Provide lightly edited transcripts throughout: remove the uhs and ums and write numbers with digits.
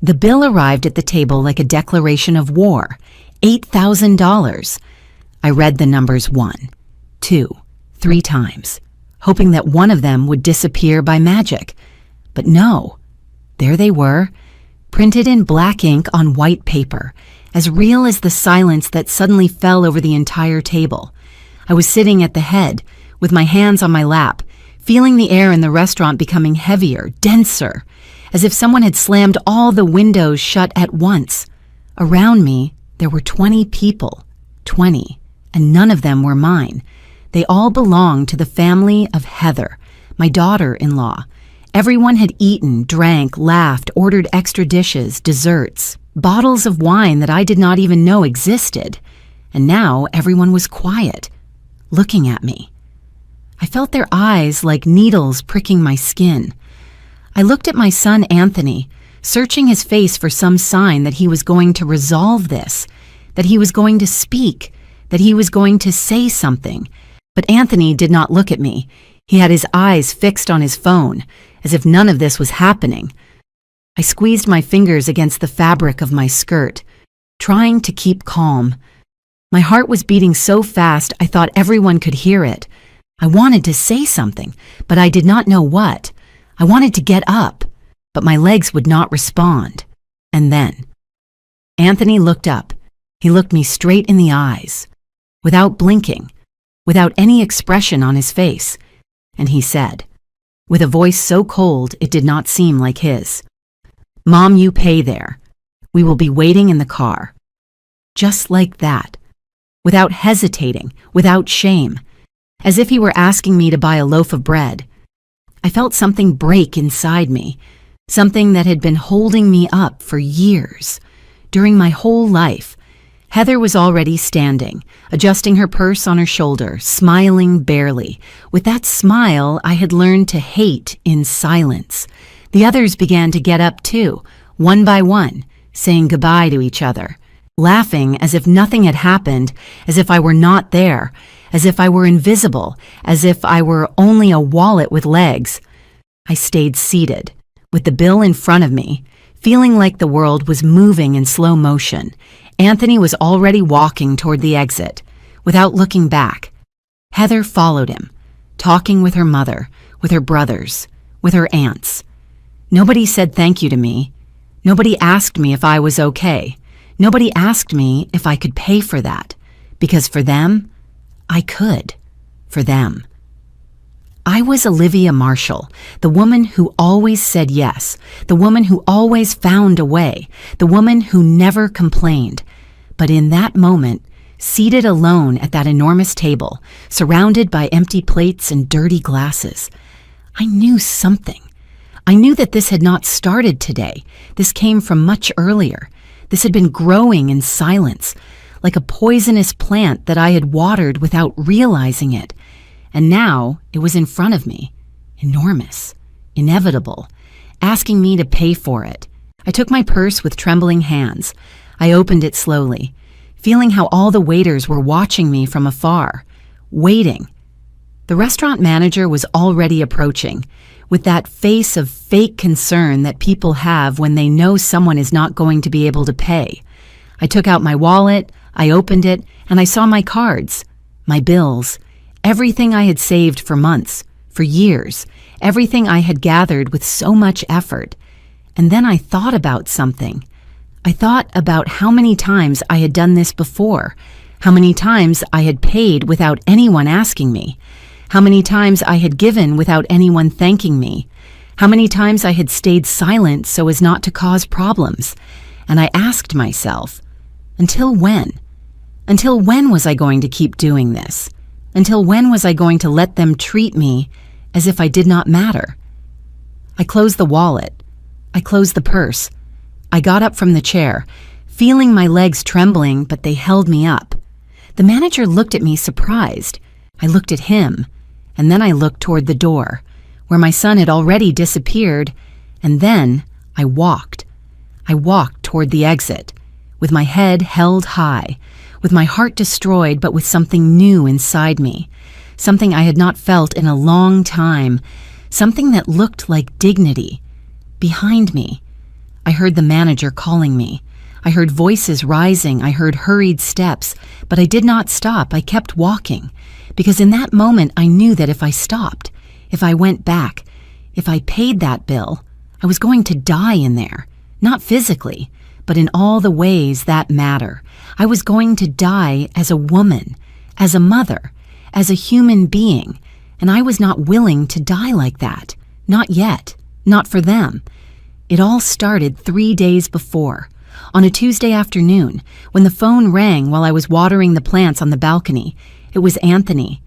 The bill arrived at the table like a declaration of war. $8,000. I read the numbers 1, 2, 3 times, hoping that one of them would disappear by magic. But no, there they were, printed in black ink on white paper, as real as the silence that suddenly fell over the entire table. I was sitting at the head, with my hands on my lap, feeling the air in the restaurant becoming heavier, denser, as if someone had slammed all the windows shut at once. Around me, there were 20 people, 20, and none of them were mine. They all belonged to the family of Heather, my daughter-in-law. Everyone had eaten, drank, laughed, ordered extra dishes, desserts, bottles of wine that I did not even know existed. And now everyone was quiet, looking at me. I felt their eyes like needles pricking my skin. I looked at my son Anthony, searching his face for some sign that he was going to resolve this, that he was going to speak, that he was going to say something. But Anthony did not look at me. He had his eyes fixed on his phone, as if none of this was happening. I squeezed my fingers against the fabric of my skirt, trying to keep calm. My heart was beating so fast I thought everyone could hear it. I wanted to say something, but I did not know what. I wanted to get up, but my legs would not respond. And then Anthony looked up. He looked me straight in the eyes, without blinking, without any expression on his face, and he said, with a voice so cold it did not seem like his, "Mom, you pay there. We will be waiting in the car." Just like that, without hesitating, without shame, as if he were asking me to buy a loaf of bread. I felt something break inside me, something that had been holding me up for years. During my whole life, Heather was already standing, adjusting her purse on her shoulder, smiling barely. With that smile, I had learned to hate in silence. The others began to get up too, one by one, saying goodbye to each other, laughing as if nothing had happened, as if I were not there, as if I were invisible, as if I were only a wallet with legs. I stayed seated, with the bill in front of me, feeling like the world was moving in slow motion. Anthony was already walking toward the exit, without looking back. Heather followed him, talking with her mother, with her brothers, with her aunts. Nobody said thank you to me. Nobody asked me if I was okay. Nobody asked me if I could pay for that, because for them, I could. For them. I was Olivia Marshall, the woman who always said yes, the woman who always found a way, the woman who never complained. But in that moment, seated alone at that enormous table, surrounded by empty plates and dirty glasses, I knew something. I knew that this had not started today. This came from much earlier. This had been growing in silence, like a poisonous plant that I had watered without realizing it. And now it was in front of me, enormous, inevitable, asking me to pay for it. I took my purse with trembling hands. I opened it slowly, feeling how all the waiters were watching me from afar, waiting. The restaurant manager was already approaching, with that face of fake concern that people have when they know someone is not going to be able to pay. I took out my wallet, I opened it, and I saw my cards, my bills, everything I had saved for months, for years, everything I had gathered with so much effort. And then I thought about something. I thought about how many times I had done this before, how many times I had paid without anyone asking me, how many times I had given without anyone thanking me, how many times I had stayed silent so as not to cause problems. And I asked myself, until when? Until when was I going to keep doing this? Until when was I going to let them treat me as if I did not matter? I closed the wallet. I closed the purse. I got up from the chair, feeling my legs trembling, but they held me up. The manager looked at me surprised. I looked at him, and then I looked toward the door, where my son had already disappeared, and then I walked. I walked toward the exit, with my head held high, with my heart destroyed but with something new inside me, something I had not felt in a long time, something that looked like dignity. Behind me, I heard the manager calling me. I heard voices rising. I heard hurried steps, but I did not stop. I kept walking, because in that moment I knew that if I stopped, if I went back, if I paid that bill, I was going to die in there. Not physically, but in all the ways that matter. I was going to die as a woman, as a mother, as a human being, and I was not willing to die like that. Not yet. Not for them. It all started 3 days before, on a Tuesday afternoon, when the phone rang while I was watering the plants on the balcony. It was Anthony.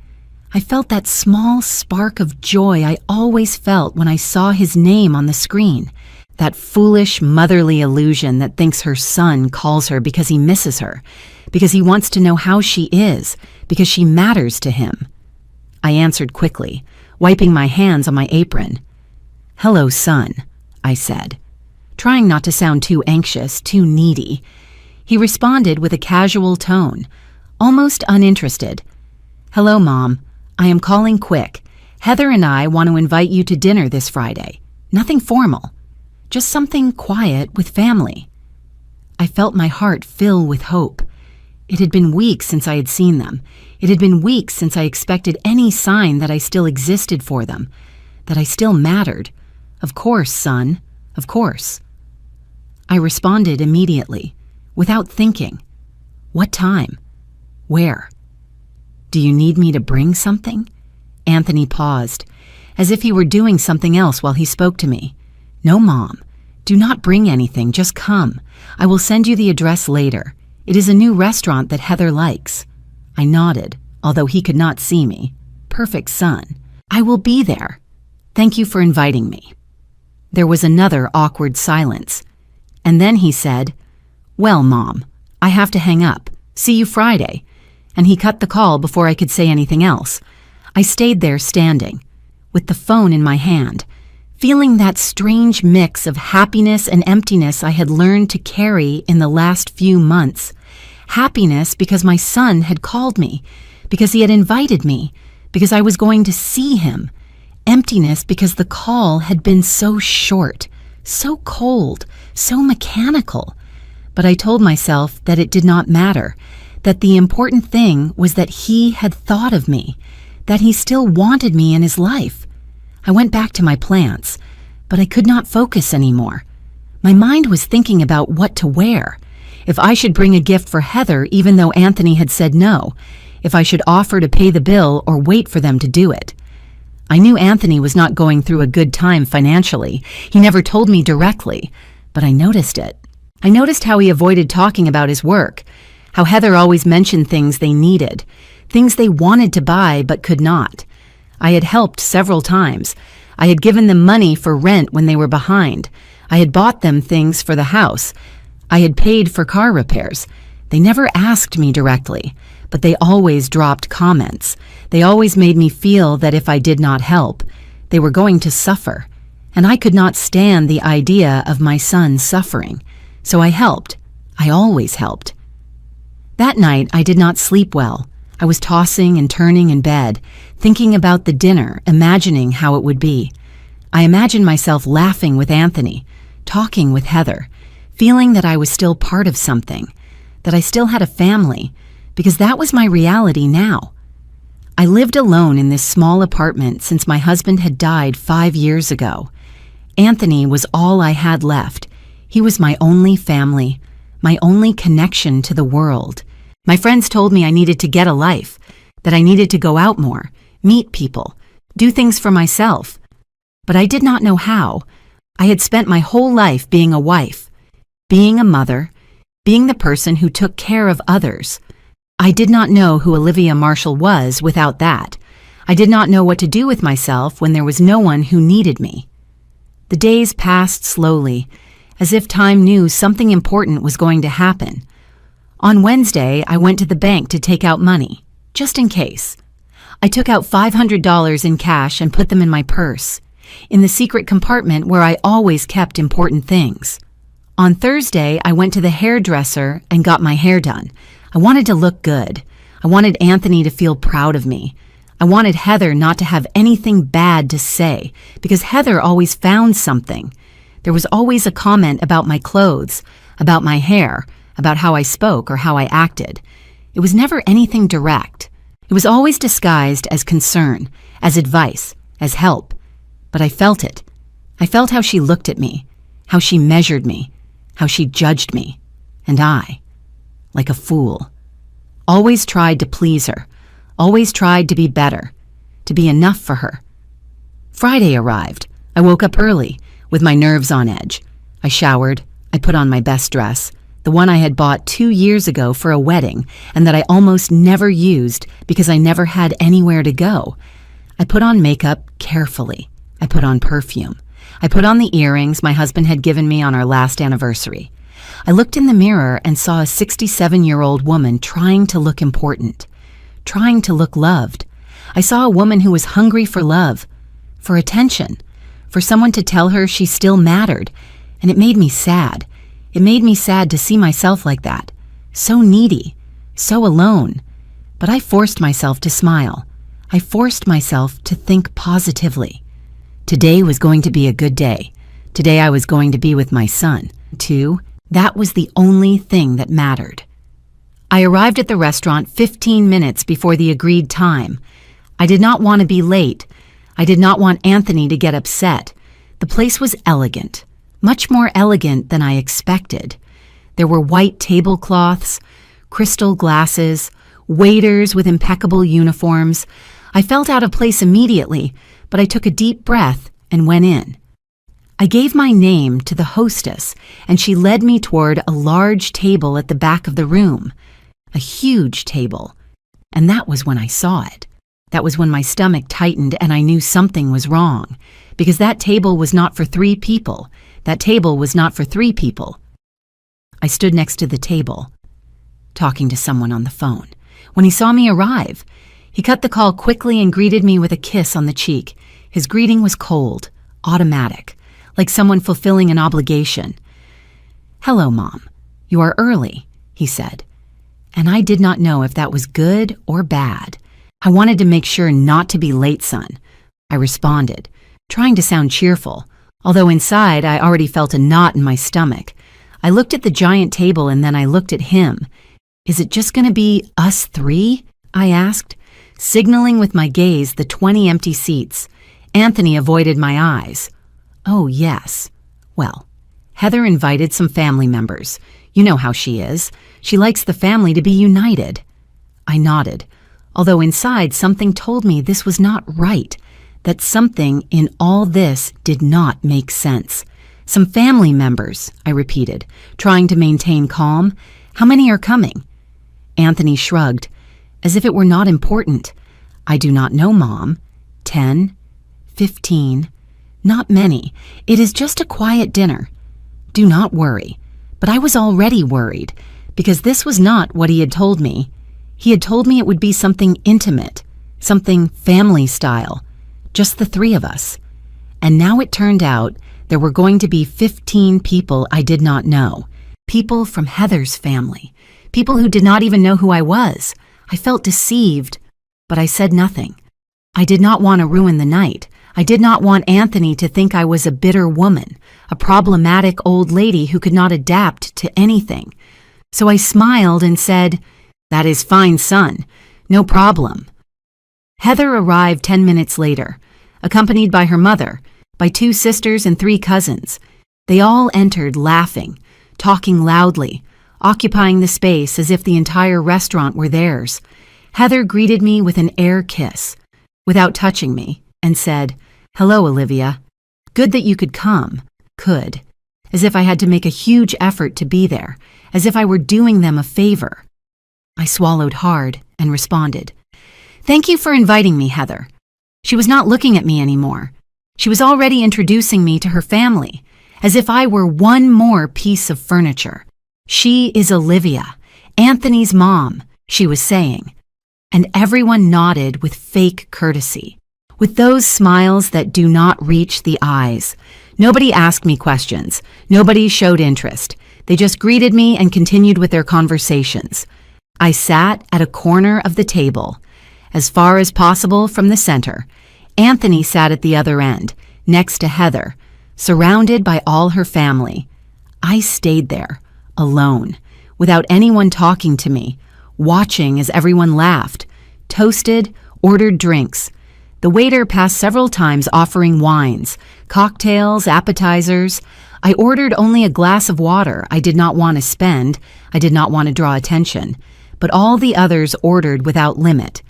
I felt that small spark of joy I always felt when I saw his name on the screen. That foolish, motherly illusion that thinks her son calls her because he misses her, because he wants to know how she is, because she matters to him. I answered quickly, wiping my hands on my apron. "Hello, son," I said, trying not to sound too anxious, too needy. He responded with a casual tone, almost uninterested. "Hello, Mom. I am calling quick. Heather and I want to invite you to dinner this Friday. Nothing formal. Just something quiet with family." I felt my heart fill with hope. It had been weeks since I had seen them. It had been weeks since I expected any sign that I still existed for them, that I still mattered. "Of course, son. Of course." I responded immediately, without thinking. "What time? Where? Do you need me to bring something?" Anthony paused, as if he were doing something else while he spoke to me. "No, Mom. Do not bring anything. Just come. I will send you the address later. It is a new restaurant that Heather likes." I nodded, although he could not see me. Perfect son. "I will be there. Thank you for inviting me." There was another awkward silence. And then he said, "Well, Mom, I have to hang up. See you Friday." And he cut the call before I could say anything else. I stayed there standing, with the phone in my hand, feeling that strange mix of happiness and emptiness I had learned to carry in the last few months. Happiness because my son had called me, because he had invited me, because I was going to see him. Emptiness because the call had been so short, so cold, so mechanical. But I told myself that it did not matter, that the important thing was that he had thought of me, that he still wanted me in his life. I went back to my plants, but I could not focus anymore. My mind was thinking about what to wear, if I should bring a gift for Heather even though Anthony had said no, if I should offer to pay the bill or wait for them to do it. I knew Anthony was not going through a good time financially. He never told me directly, but I noticed it. I noticed how he avoided talking about his work, how Heather always mentioned things they needed, things they wanted to buy but could not. I had helped several times. I had given them money for rent when they were behind. I had bought them things for the house. I had paid for car repairs. They never asked me directly, but they always dropped comments. They always made me feel that if I did not help, they were going to suffer, and I could not stand the idea of my son suffering. So I helped. I always helped. That night, I did not sleep well. I was tossing and turning in bed, thinking about the dinner, imagining how it would be. I imagined myself laughing with Anthony, talking with Heather, feeling that I was still part of something, that I still had a family, because that was my reality now. I lived alone in this small apartment since my husband had died 5 years ago. Anthony was all I had left. He was my only family, my only connection to the world. My friends told me I needed to get a life, that I needed to go out more, meet people, do things for myself. But I did not know how. I had spent my whole life being a wife, being a mother, being the person who took care of others. I did not know who Olivia Marshall was without that. I did not know what to do with myself when there was no one who needed me. The days passed slowly, as if time knew something important was going to happen. On Wednesday, I went to the bank to take out money, just in case. I took out $500 in cash and put them in my purse, in the secret compartment where I always kept important things. On Thursday, I went to the hairdresser and got my hair done. I wanted to look good. I wanted Anthony to feel proud of me. I wanted Heather not to have anything bad to say, because Heather always found something. There was always a comment about my clothes, about my hair, about how I spoke or how I acted. It was never anything direct. It was always disguised as concern, as advice, as help. But I felt it. I felt how she looked at me, how she measured me, how she judged me. And I, like a fool, always tried to please her, always tried to be better, to be enough for her. Friday arrived. I woke up early, with my nerves on edge. I showered. I put on my best dress, the one I had bought 2 years ago for a wedding and that I almost never used because I never had anywhere to go. I put on makeup carefully. I put on perfume. I put on the earrings my husband had given me on our last anniversary. I looked in the mirror and saw a 67-year-old woman trying to look important, trying to look loved. I saw a woman who was hungry for love, for attention, for someone to tell her she still mattered, and it made me sad. It made me sad to see myself like that, so needy, so alone. But I forced myself to smile. I forced myself to think positively. Today was going to be a good day. Today I was going to be with my son. That was the only thing that mattered. I arrived at the restaurant 15 minutes before the agreed time. I did not want to be late. I did not want Anthony to get upset. The place was elegant, much more elegant than I expected. There were white tablecloths, crystal glasses, waiters with impeccable uniforms. I felt out of place immediately, but I took a deep breath and went in. I gave my name to the hostess, and she led me toward a large table at the back of the room, a huge table. And that was when I saw it. That was when my stomach tightened and I knew something was wrong, because that table was not for 3 people. That table was not for 3 people. I stood next to the table, talking to someone on the phone, when he saw me arrive. He cut the call quickly and greeted me with a kiss on the cheek. His greeting was cold, automatic, like someone fulfilling an obligation. "Hello, Mom. You are early," he said. And I did not know if that was good or bad. I wanted to make sure not to be late, son. I responded, trying to sound cheerful, although inside I already felt a knot in my stomach. I looked at the giant table and then I looked at him. "Is it just going to be us 3? I asked, signaling with my gaze the 20 empty seats. Anthony avoided my eyes. "Oh, yes. Well, Heather invited some family members. You know how she is. She likes the family to be united." I nodded, although inside something told me this was not right, that something in all this did not make sense. "Some family members," I repeated, trying to maintain calm. "How many are coming?" Anthony shrugged, as if it were not important. "I do not know, Mom. 10, 15, not many. It is just a quiet dinner. Do not worry." But I was already worried, because this was not what he had told me. He had told me it would be something intimate, something family style, just the 3 of us. And now it turned out there were going to be 15 people I did not know, people from Heather's family, people who did not even know who I was. I felt deceived, but I said nothing. I did not want to ruin the night. I did not want Anthony to think I was a bitter woman, a problematic old lady who could not adapt to anything. So I smiled and said, "That is fine, son. No problem." Heather arrived 10 minutes later, accompanied by her mother, by 2 sisters and 3 cousins. They all entered laughing, talking loudly, occupying the space as if the entire restaurant were theirs. Heather greeted me with an air kiss, without touching me, and said, "Hello, Olivia. Good that you could come." Could. As if I had to make a huge effort to be there, as if I were doing them a favor. I swallowed hard and responded, "Thank you for inviting me, Heather." She was not looking at me anymore. She was already introducing me to her family, as if I were one more piece of furniture. "She is Olivia, Anthony's mom," she was saying. And everyone nodded with fake courtesy, with those smiles that do not reach the eyes. Nobody asked me questions. Nobody showed interest. They just greeted me and continued with their conversations. I sat at a corner of the table, as far as possible from the center. Anthony sat at the other end, next to Heather, surrounded by all her family. I stayed there, alone, without anyone talking to me, watching as everyone laughed, toasted, ordered drinks. The waiter passed several times offering wines, cocktails, appetizers. I ordered only a glass of water. I did not want to spend. I did not want to draw attention. But all the others ordered without limit.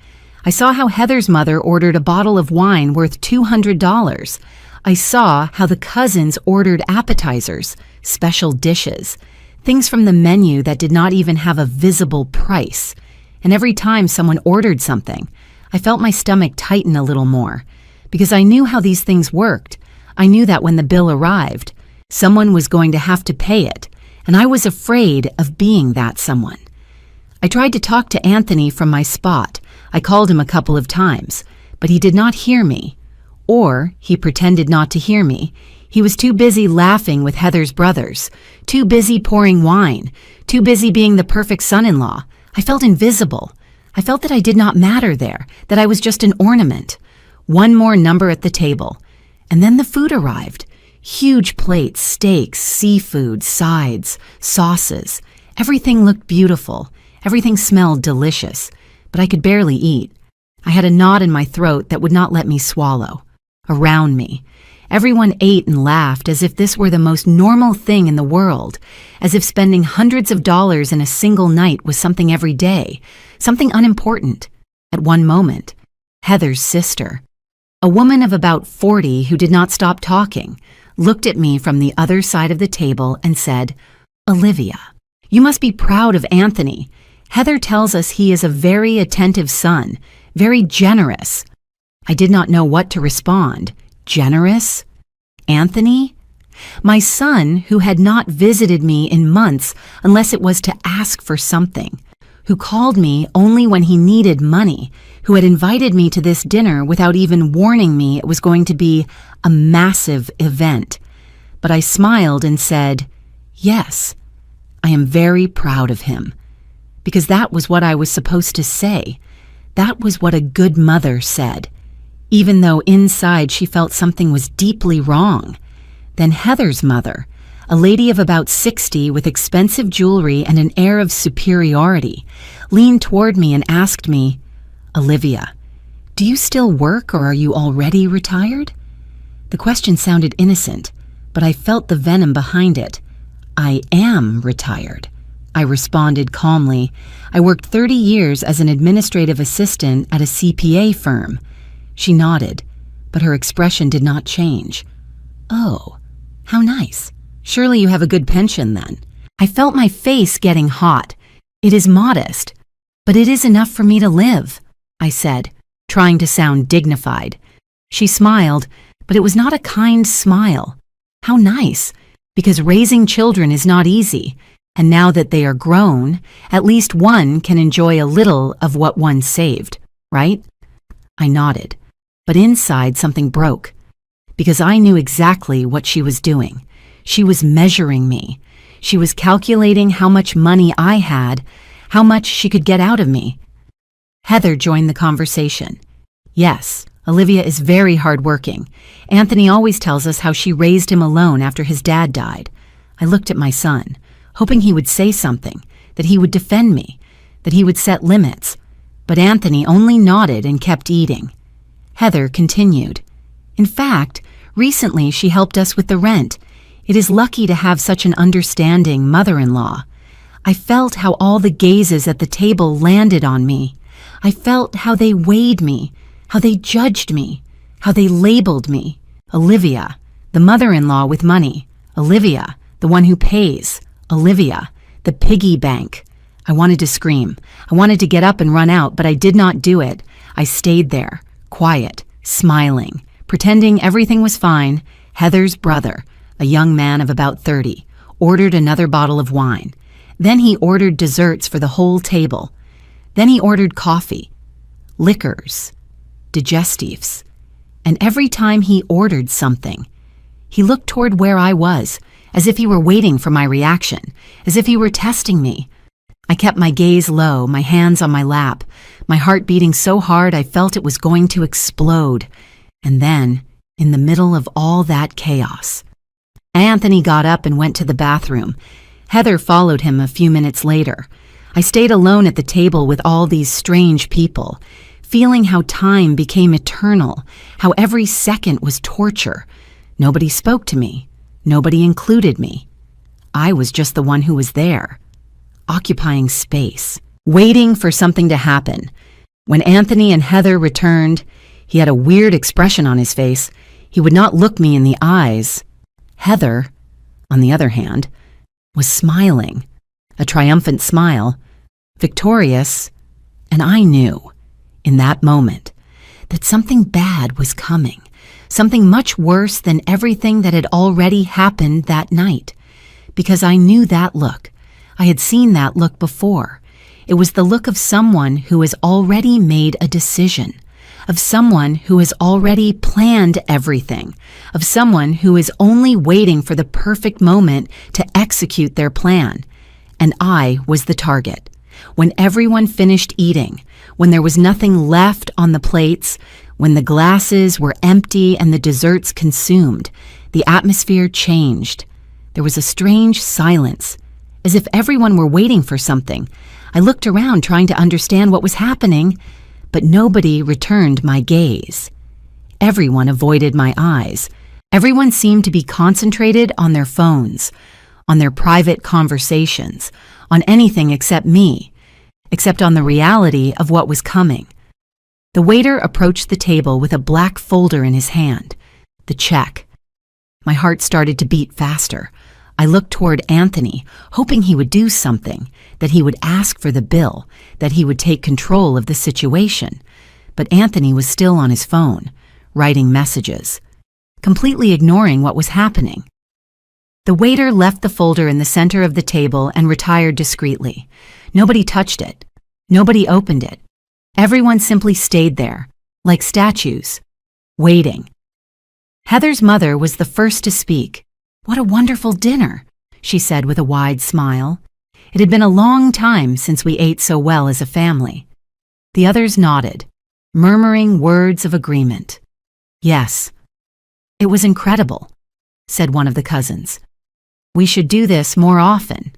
I saw how Heather's mother ordered a bottle of wine worth $200. I saw how the cousins ordered appetizers, special dishes, things from the menu that did not even have a visible price. And every time someone ordered something, I felt my stomach tighten a little more, because I knew how these things worked. I knew that when the bill arrived, someone was going to have to pay it, and I was afraid of being that someone. I tried to talk to Anthony from my spot. I called him a couple of times, but he did not hear me. Or he pretended not to hear me. He was too busy laughing with Heather's brothers, too busy pouring wine, too busy being the perfect son-in-law. I felt invisible. I felt that I did not matter there, that I was just an ornament. One more number at the table. And then the food arrived. Huge plates, steaks, seafood, sides, sauces. Everything looked beautiful. Everything smelled delicious. But I could barely eat. I had a knot in my throat that would not let me swallow. Around me, everyone ate and laughed as if this were the most normal thing in the world, as if spending hundreds of dollars in a single night was something every day, something unimportant. At one moment, Heather's sister, a woman of about 40 who did not stop talking, looked at me from the other side of the table and said, "Olivia, you must be proud of Anthony. Heather tells us he is a very attentive son, very generous." I did not know what to respond. Generous? Anthony? My son, who had not visited me in months unless it was to ask for something, who called me only when he needed money, who had invited me to this dinner without even warning me it was going to be a massive event. But I smiled and said, "Yes, I am very proud of him." Because that was what I was supposed to say. That was what a good mother said, even though inside she felt something was deeply wrong. Then Heather's mother, a lady of about 60 with expensive jewelry and an air of superiority, leaned toward me and asked me, "Olivia, do you still work or are you already retired?" The question sounded innocent, but I felt the venom behind it. "I am retired," I responded calmly. "I worked 30 years as an administrative assistant at a CPA firm." She nodded, but her expression did not change. "Oh, how nice. Surely you have a good pension then." I felt my face getting hot. "It is modest, but it is enough for me to live," I said, trying to sound dignified. She smiled, but it was not a kind smile. How nice, because raising children is not easy, and now that they are grown, at least one can enjoy a little of what one saved, right? I nodded. But inside something broke, because I knew exactly what she was doing. She was measuring me. She was calculating how much money I had, how much she could get out of me. Heather joined the conversation. "Yes, Olivia is very hardworking. Anthony always tells us how she raised him alone after his dad died." I looked at my son, hoping he would say something, that he would defend me, that he would set limits. But Anthony only nodded and kept eating. Heather continued. "In fact, recently she helped us with the rent. It is lucky to have such an understanding mother-in-law." I felt how all the gazes at the table landed on me. I felt how they weighed me, how they judged me, how they labeled me. Olivia, the mother-in-law with money. Olivia, the one who pays. Olivia, the piggy bank. I wanted to scream. I wanted to get up and run out, but I did not do it. I stayed there, quiet, smiling, pretending everything was fine. Heather's brother, a young man of about 30, ordered another bottle of wine. Then he ordered desserts for the whole table. Then he ordered coffee, liquors, digestives. And every time he ordered something, he looked toward where I was, as if he were waiting for my reaction, as if he were testing me. I kept my gaze low, my hands on my lap, my heart beating so hard I felt it was going to explode. And then, in the middle of all that chaos, Anthony got up and went to the bathroom. Heather followed him a few minutes later. I stayed alone at the table with all these strange people, feeling how time became eternal, how every second was torture. Nobody spoke to me. Nobody included me. I was just the one who was there, occupying space, waiting for something to happen. When Anthony and Heather returned, he had a weird expression on his face. He would not look me in the eyes. Heather, on the other hand, was smiling, a triumphant smile, victorious, and I knew, in that moment, that something bad was coming, something much worse than everything that had already happened that night. Because I knew that look. I had seen that look before. It was the look of someone who has already made a decision, of someone who has already planned everything, of someone who is only waiting for the perfect moment to execute their plan. And I was the target. When everyone finished eating, when there was nothing left on the plates, when the glasses were empty and the desserts consumed, the atmosphere changed. There was a strange silence, as if everyone were waiting for something. I looked around trying to understand what was happening, but nobody returned my gaze. Everyone avoided my eyes. Everyone seemed to be concentrated on their phones, on their private conversations, on anything except me, except on the reality of what was coming. The waiter approached the table with a black folder in his hand, the check. My heart started to beat faster. I looked toward Anthony, hoping he would do something, that he would ask for the bill, that he would take control of the situation. But Anthony was still on his phone, writing messages, completely ignoring what was happening. The waiter left the folder in the center of the table and retired discreetly. Nobody touched it. Nobody opened it. Everyone simply stayed there, like statues, waiting. Heather's mother was the first to speak. "What a wonderful dinner," she said with a wide smile. It had been a long time since we ate so well as a family. The others nodded, murmuring words of agreement. "Yes, it was incredible," said one of the cousins. "We should do this more often,"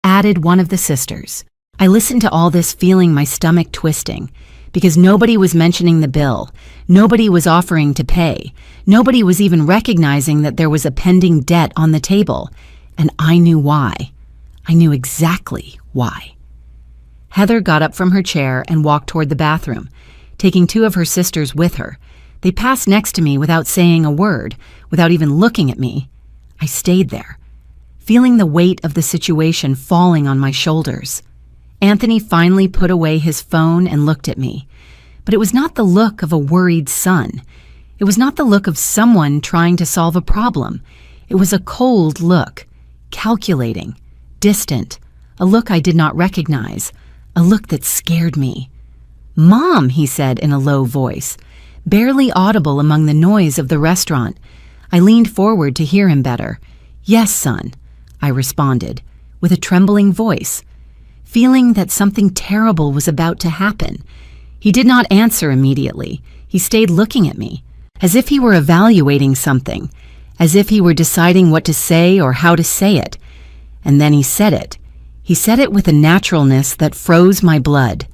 added one of the sisters. I listened to all this feeling my stomach twisting, because nobody was mentioning the bill, nobody was offering to pay, nobody was even recognizing that there was a pending debt on the table, and I knew why. I knew exactly why. Heather got up from her chair and walked toward the bathroom, taking two of her sisters with her. They passed next to me without saying a word, without even looking at me. I stayed there, feeling the weight of the situation falling on my shoulders. Anthony finally put away his phone and looked at me. But it was not the look of a worried son. It was not the look of someone trying to solve a problem. It was a cold look, calculating, distant, a look I did not recognize, a look that scared me. "Mom," he said in a low voice, barely audible among the noise of the restaurant. I leaned forward to hear him better. "Yes, son," I responded, with a trembling voice, feeling that something terrible was about to happen. He did not answer immediately. He stayed looking at me, as if he were evaluating something, as if he were deciding what to say or how to say it. And then he said it. He said it with a naturalness that froze my blood.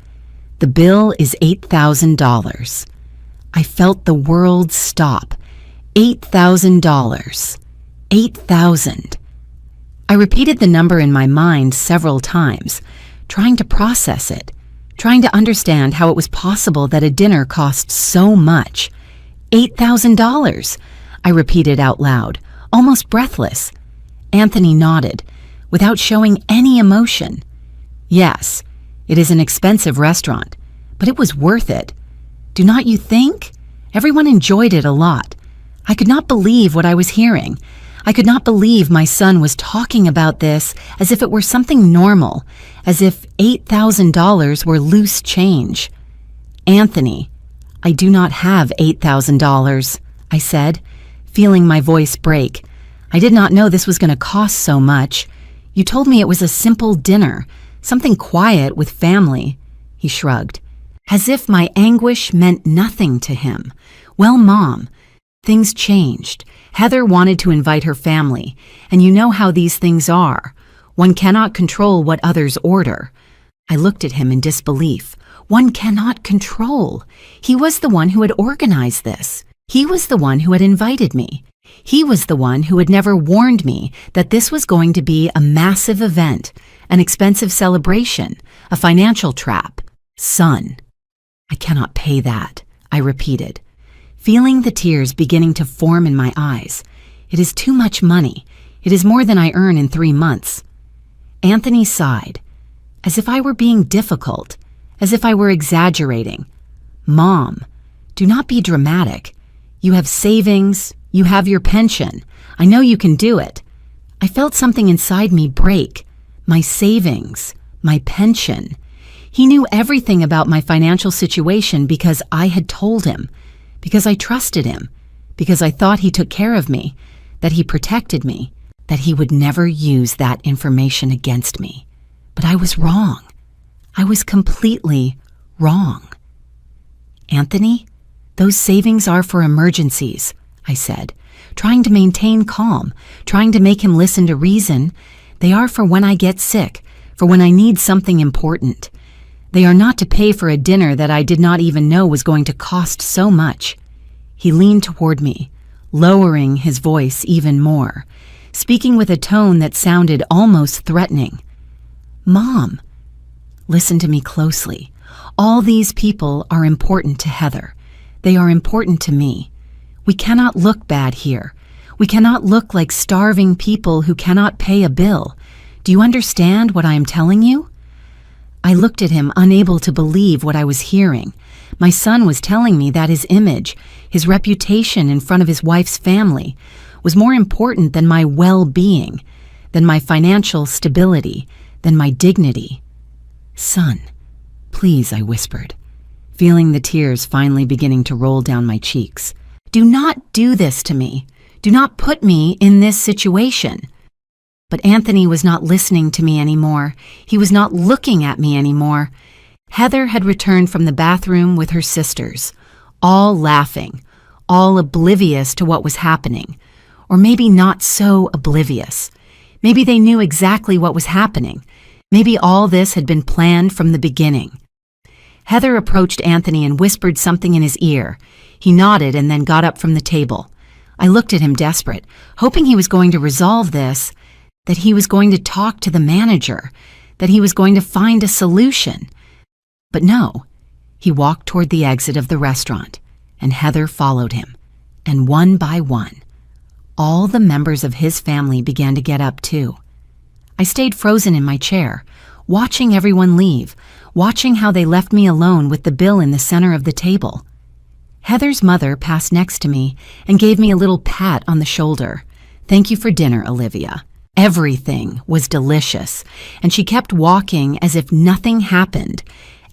"The bill is $8,000. I felt the world stop. $8,000. 8,000. I repeated the number in my mind several times, trying to process it, trying to understand how it was possible that a dinner cost so much. $8,000, I repeated out loud, almost breathless. Anthony nodded, without showing any emotion. "Yes, it is an expensive restaurant, but it was worth it. Do not you think? Everyone enjoyed it a lot. I could not believe what I was hearing. I could not believe my son was talking about this as if it were something normal, as if $8,000 were loose change. "Anthony, I do not have $8,000, I said, feeling my voice break. "I did not know this was going to cost so much. You told me it was a simple dinner, something quiet with family." He shrugged, as if my anguish meant nothing to him. "Well, Mom, things changed. Heather wanted to invite her family, and you know how these things are. One cannot control what others order. I looked at him in disbelief. One cannot control. He was the one who had organized this. He was the one who had invited me. He was the one who had never warned me that this was going to be a massive event, an expensive celebration, a financial trap. Son. I cannot pay that, I repeated, feeling the tears beginning to form in my eyes. It is too much money. It is more than I earn in 3 months. Anthony sighed, as if I were being difficult, as if I were exaggerating. Mom, do not be dramatic. You have savings. You have your pension. I know you can do it. I felt something inside me break. My savings, my pension. He knew everything about my financial situation because I had told him, because I trusted him, because I thought he took care of me, that he protected me, that he would never use that information against me. But I was wrong. I was completely wrong. Anthony, those savings are for emergencies, I said, trying to maintain calm, trying to make him listen to reason. They are for when I get sick, for when I need something important. They are not to pay for a dinner that I did not even know was going to cost so much. He leaned toward me, lowering his voice even more, speaking with a tone that sounded almost threatening. Mom, listen to me closely. All these people are important to Heather. They are important to me. We cannot look bad here. We cannot look like starving people who cannot pay a bill. Do you understand what I am telling you? I looked at him, unable to believe what I was hearing. My son was telling me that his image, his reputation in front of his wife's family, was more important than my well-being, than my financial stability, than my dignity. Son, please, I whispered, feeling the tears finally beginning to roll down my cheeks. Do not do this to me. Do not put me in this situation. But Anthony was not listening to me anymore. He was not looking at me anymore. Heather had returned from the bathroom with her sisters, all laughing, all oblivious to what was happening. Or maybe not so oblivious. Maybe they knew exactly what was happening. Maybe all this had been planned from the beginning. Heather approached Anthony and whispered something in his ear. He nodded and then got up from the table. I looked at him desperate, hoping he was going to resolve this, that he was going to talk to the manager, that he was going to find a solution. But no, he walked toward the exit of the restaurant, and Heather followed him. And one by one, all the members of his family began to get up too. I stayed frozen in my chair, watching everyone leave, watching how they left me alone with the bill in the center of the table. Heather's mother passed next to me and gave me a little pat on the shoulder. Thank you for dinner, Olivia. Everything was delicious, and she kept walking as if nothing happened,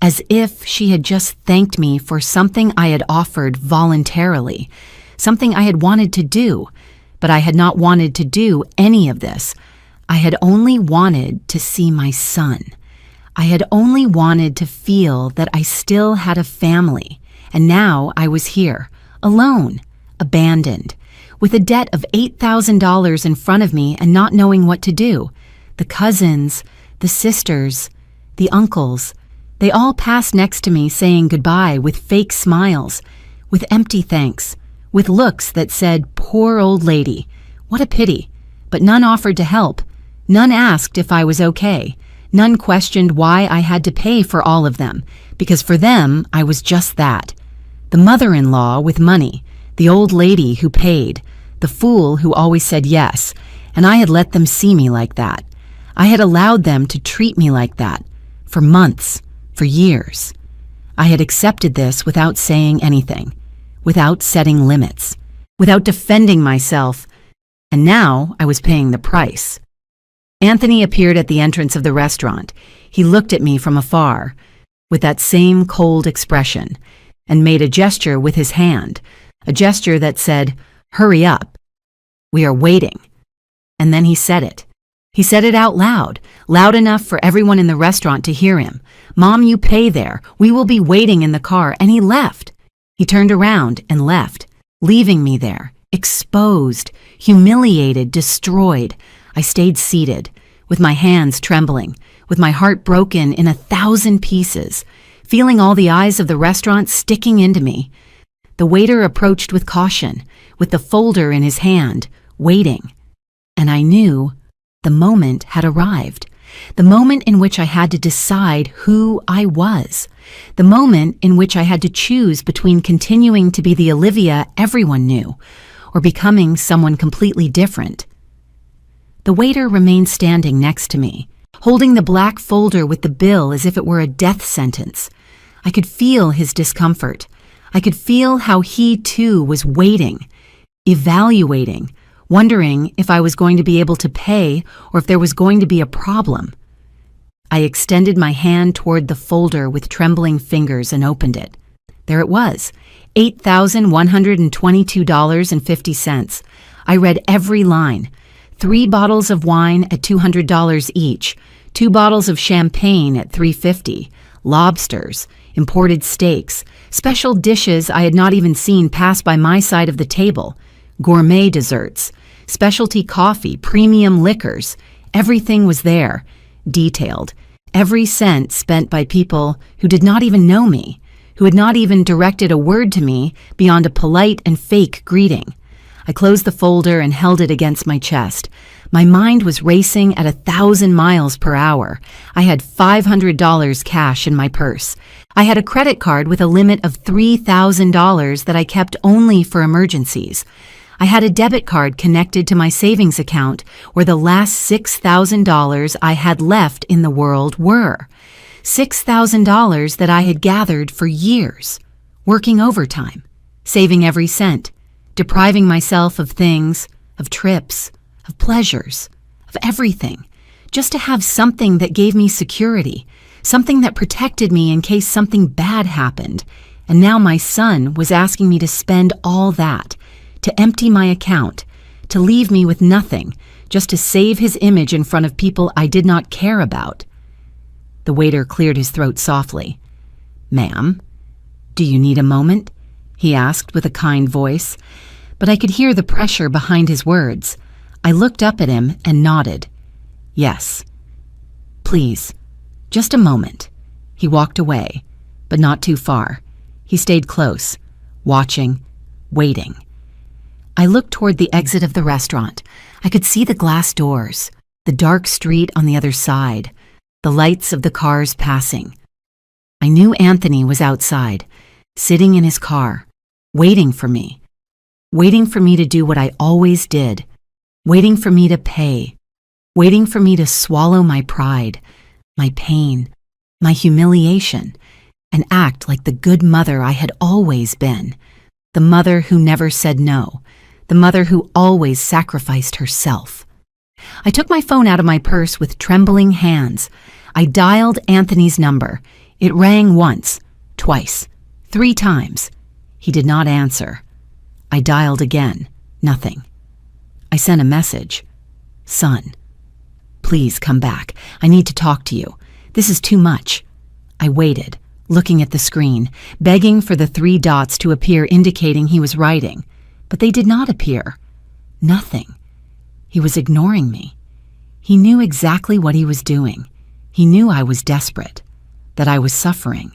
as if she had just thanked me for something I had offered voluntarily, something I had wanted to do, but I had not wanted to do any of this. I had only wanted to see my son. I had only wanted to feel that I still had a family, and now I was here, alone, abandoned, with a debt of $8,000 in front of me and not knowing what to do. The cousins, the sisters, the uncles, they all passed next to me saying goodbye with fake smiles, with empty thanks, with looks that said, poor old lady, what a pity. But none offered to help. None asked if I was okay. None questioned why I had to pay for all of them, because for them I was just that. The mother-in-law with money, the old lady who paid, the fool who always said yes, and I had let them see me like that. I had allowed them to treat me like that, for months, for years. I had accepted this without saying anything, without setting limits, without defending myself, and now I was paying the price. Anthony appeared at the entrance of the restaurant. He looked at me from afar, with that same cold expression, and made a gesture with his hand, a gesture that said, hurry up. We are waiting. And then he said it. He said it out loud, loud enough for everyone in the restaurant to hear him. Mom, you pay there. We will be waiting in the car. And he left. He turned around and left, leaving me there, Exposed, humiliated, destroyed, I stayed seated, with my hands trembling, with my heart broken in 1,000 pieces, feeling all the eyes of the restaurant sticking into me. The waiter approached with caution, with the folder in his hand, waiting. And I knew the moment had arrived. The moment in which I had to decide who I was. The moment in which I had to choose between continuing to be the Olivia everyone knew, or becoming someone completely different. The waiter remained standing next to me, holding the black folder with the bill as if it were a death sentence. I could feel his discomfort. I could feel how he too was waiting, evaluating, wondering if I was going to be able to pay or if there was going to be a problem. I extended my hand toward the folder with trembling fingers and opened it. There it was, $8,122.50. I read every line. 3 bottles of wine at $200 each, 2 bottles of champagne at $350, lobsters, imported steaks, special dishes I had not even seen pass by my side of the table, gourmet desserts, specialty coffee, premium liquors. Everything was there, detailed, every cent spent by people who did not even know me, who had not even directed a word to me beyond a polite and fake greeting. I closed the folder and held it against my chest. My mind was racing at 1,000 miles per hour. I had $500 cash in my purse. I had a credit card with a limit of $3,000 that I kept only for emergencies. I had a debit card connected to my savings account where the last $6,000 I had left in the world were. $6,000 that I had gathered for years, working overtime, saving every cent, depriving myself of things, of trips, of pleasures, of everything, just to have something that gave me security, something that protected me in case something bad happened. And now my son was asking me to spend all that, to empty my account, to leave me with nothing, just to save his image in front of people I did not care about. The waiter cleared his throat softly. "Ma'am, do you need a moment?" he asked with a kind voice, but I could hear the pressure behind his words. I looked up at him and nodded. "Yes. Please, just a moment." He walked away, but not too far. He stayed close, watching, waiting. I looked toward the exit of the restaurant. I could see the glass doors, the dark street on the other side, the lights of the cars passing. I knew Anthony was outside, sitting in his car, waiting for me to do what I always did, waiting for me to pay, waiting for me to swallow my pride, my pain, my humiliation, and act like the good mother I had always been, the mother who never said no, the mother who always sacrificed herself. I took my phone out of my purse with trembling hands. I dialed Anthony's number. It rang once, twice, 3 times. He did not answer. I dialed again. Nothing. I sent a message. "Son, please come back. I need to talk to you. This is too much." I waited, looking at the screen, begging for the 3 dots to appear indicating he was writing. But they did not appear. Nothing. He was ignoring me. He knew exactly what he was doing. He knew I was desperate, that I was suffering,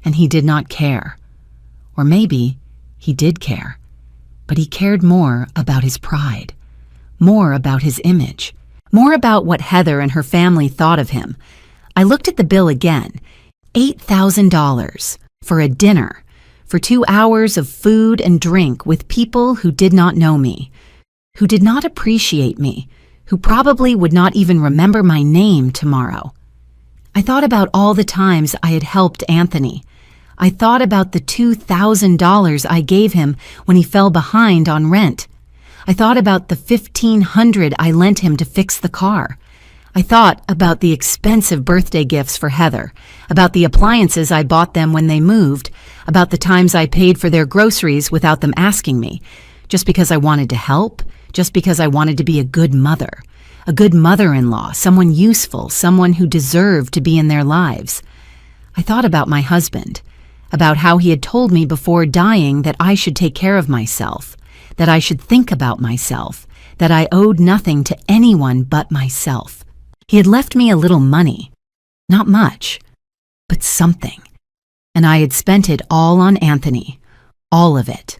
and he did not care. Or maybe he did care, but he cared more about his pride, more about his image, more about what Heather and her family thought of him. I looked at the bill again. $8,000 for a dinner, for 2 hours of food and drink with people who did not know me, who did not appreciate me, who probably would not even remember my name tomorrow. I thought about all the times I had helped Anthony. I thought about the $2,000 I gave him when he fell behind on rent. I thought about the $1,500 I lent him to fix the car. I thought about the expensive birthday gifts for Heather, about the appliances I bought them when they moved, about the times I paid for their groceries without them asking me, just because I wanted to help, just because I wanted to be a good mother-in-law, someone useful, someone who deserved to be in their lives. I thought about my husband, about how he had told me before dying that I should take care of myself, that I should think about myself, that I owed nothing to anyone but myself. He had left me a little money. Not much, but something. And I had spent it all on Anthony. All of it.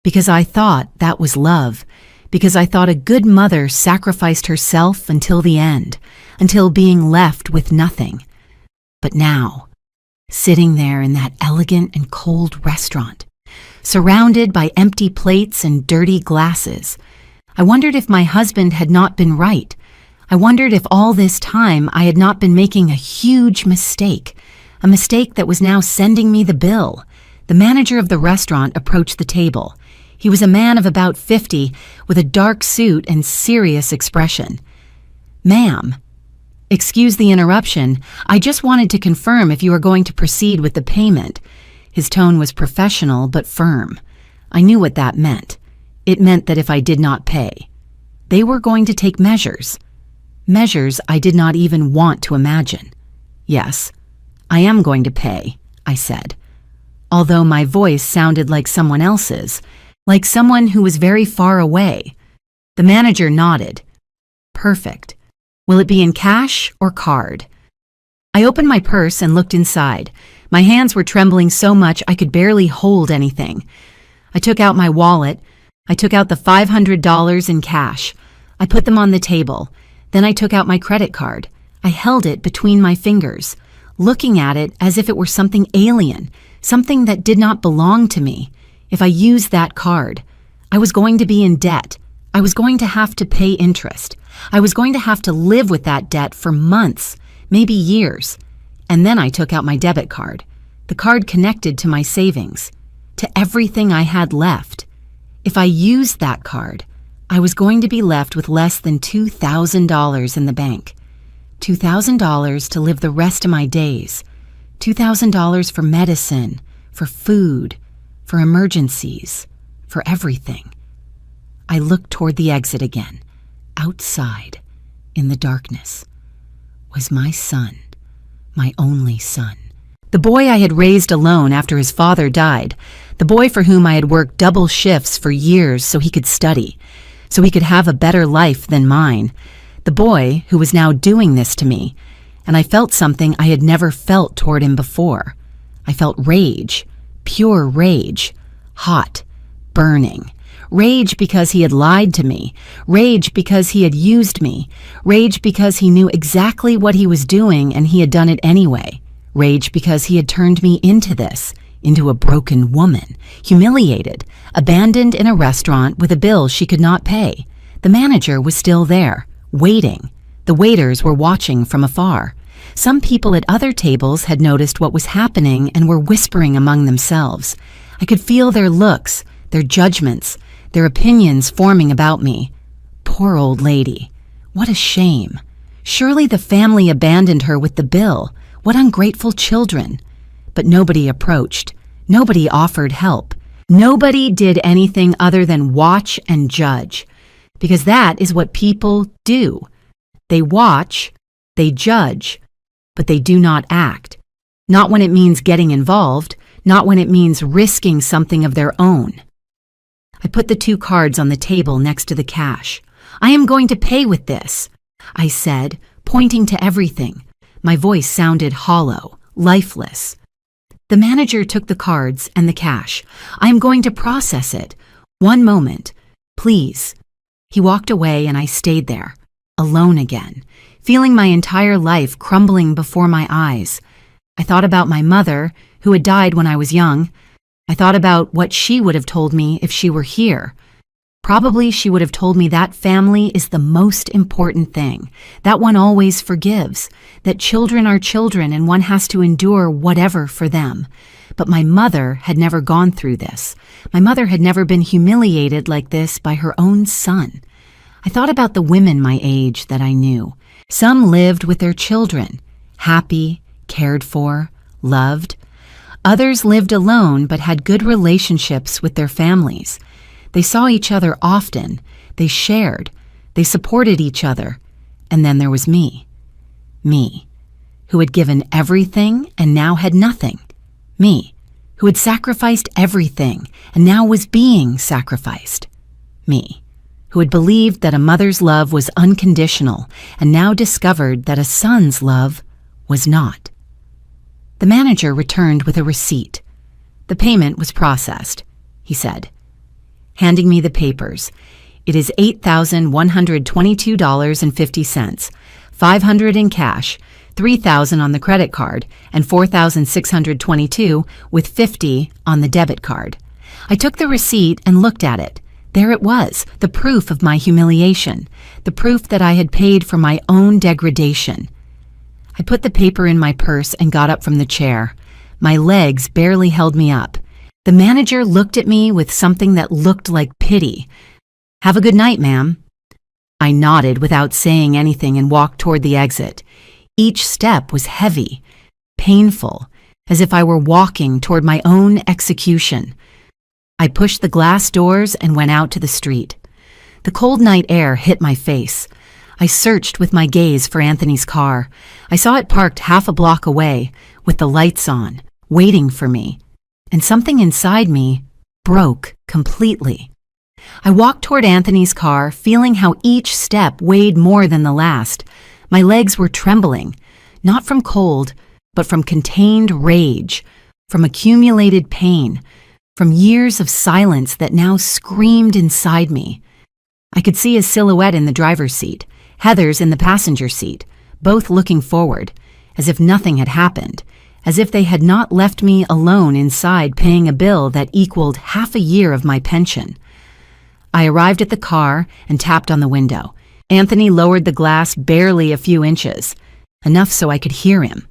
Because I thought that was love. Because I thought a good mother sacrificed herself until the end, until being left with nothing. But now, sitting there in that elegant and cold restaurant, surrounded by empty plates and dirty glasses, I wondered if my husband had not been right. I wondered if all this time I had not been making a huge mistake, a mistake that was now sending me the bill. The manager of the restaurant approached the table. He was a man of about 50 with a dark suit and serious expression. "Ma'am, excuse the interruption. I just wanted to confirm if you are going to proceed with the payment." His tone was professional but firm. I knew what that meant. It meant that if I did not pay, they were going to take measures. Measures I did not even want to imagine. "Yes, I am going to pay," I said, although my voice sounded like someone else's, like someone who was very far away. The manager nodded. "Perfect. Will it be in cash or card?" I opened my purse and looked inside. My hands were trembling so much I could barely hold anything. I took out my wallet. I took out the $500 in cash. I put them on the table. Then I took out my credit card. I held it between my fingers, looking at it as if it were something alien, something that did not belong to me. If I used that card, I was going to be in debt. I was going to have to pay interest. I was going to have to live with that debt for months, maybe years. And then I took out my debit card, the card connected to my savings, to everything I had left. If I used that card, I was going to be left with less than $2,000 in the bank. $2,000 to live the rest of my days. $2,000 for medicine, for food, for emergencies, for everything. I looked toward the exit again. Outside, in the darkness, was my son, my only son. The boy I had raised alone after his father died, the boy for whom I had worked double shifts for years so he could study, so he could have a better life than mine. The boy who was now doing this to me, and I felt something I had never felt toward him before. I felt rage, pure rage, hot, burning. Rage because he had lied to me. Rage because he had used me. Rage because he knew exactly what he was doing and he had done it anyway. Rage because he had turned me into this, into a broken woman, humiliated, abandoned in a restaurant with a bill she could not pay. The manager was still there, waiting. The waiters were watching from afar. Some people at other tables had noticed what was happening and were whispering among themselves. I could feel their looks, their judgments, their opinions forming about me. Poor old lady. What a shame. Surely the family abandoned her with the bill. What ungrateful children. But nobody approached. Nobody offered help. Nobody did anything other than watch and judge. Because that is what people do. They watch, they judge, but they do not act. Not when it means getting involved, not when it means risking something of their own. I put the 2 cards on the table next to the cash. "I am going to pay with this," I said, pointing to everything. My voice sounded hollow, lifeless. The manager took the cards and the cash. "I am going to process it. One moment, please." He walked away and I stayed there, alone again, feeling my entire life crumbling before my eyes. I thought about my mother, who had died when I was young. I thought about what she would have told me if she were here. Probably she would have told me that family is the most important thing, that one always forgives, that children are children and one has to endure whatever for them. But my mother had never gone through this. My mother had never been humiliated like this by her own son. I thought about the women my age that I knew. Some lived with their children, happy, cared for, loved. Others lived alone but had good relationships with their families. They saw each other often, they shared, they supported each other. And then there was me, who had given everything and now had nothing. Me, who had sacrificed everything and now was being sacrificed. Me, who had believed that a mother's love was unconditional and now discovered that a son's love was not. The manager returned with a receipt. The payment was processed, he said, handing me the papers. It is $8,122.50, $500 in cash, $3,000 on the credit card, and $4,622 with $50 on the debit card. I took the receipt and looked at it. There it was, the proof of my humiliation, the proof that I had paid for my own degradation. I put the paper in my purse and got up from the chair. My legs barely held me up. The manager looked at me with something that looked like pity. "Have a good night, ma'am." I nodded without saying anything and walked toward the exit. Each step was heavy, painful, as if I were walking toward my own execution. I pushed the glass doors and went out to the street. The cold night air hit my face. I searched with my gaze for Anthony's car. I saw it parked half a block away, with the lights on, waiting for me. And something inside me broke completely. I walked toward Anthony's car, feeling how each step weighed more than the last. My legs were trembling, not from cold, but from contained rage, from accumulated pain, from years of silence that now screamed inside me. I could see his silhouette in the driver's seat, Heather's in the passenger seat, both looking forward, as if nothing had happened, as if they had not left me alone inside paying a bill that equaled half a year of my pension. I arrived at the car and tapped on the window. Anthony lowered the glass barely a few inches, enough so I could hear him.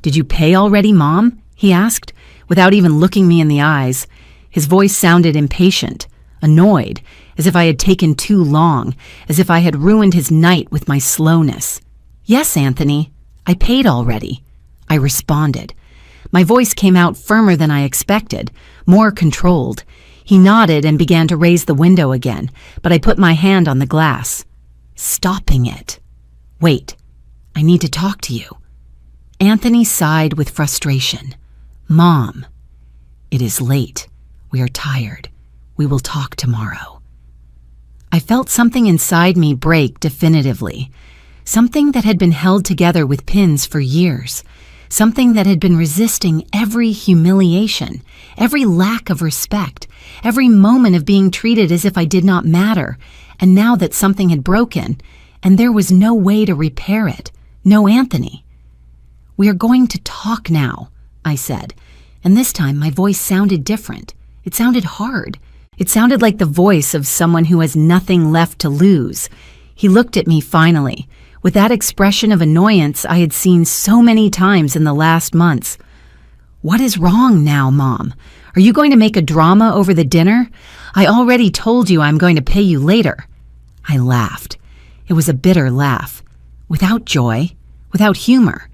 "Did you pay already, Mom?" he asked, without even looking me in the eyes. His voice sounded impatient, annoyed, as if I had taken too long, as if I had ruined his night with my slowness. "Yes, Anthony, I paid already," I responded. My voice came out firmer than I expected, more controlled. He nodded and began to raise the window again, but I put my hand on the glass, stopping it. "Wait, I need to talk to you." Anthony sighed with frustration. "Mom, it is late. We are tired. We will talk tomorrow." I felt something inside me break definitively, something that had been held together with pins for years, something that had been resisting every humiliation, every lack of respect, every moment of being treated as if I did not matter, and now that something had broken, and there was no way to repair it, no Anthony. "We are going to talk now," I said, and this time my voice sounded different. It sounded hard. It sounded like the voice of someone who has nothing left to lose. He looked at me finally, with that expression of annoyance I had seen so many times in the last months. "What is wrong now, Mom? Are you going to make a drama over the dinner? I already told you I'm going to pay you later." I laughed. It was a bitter laugh, without joy, without humor.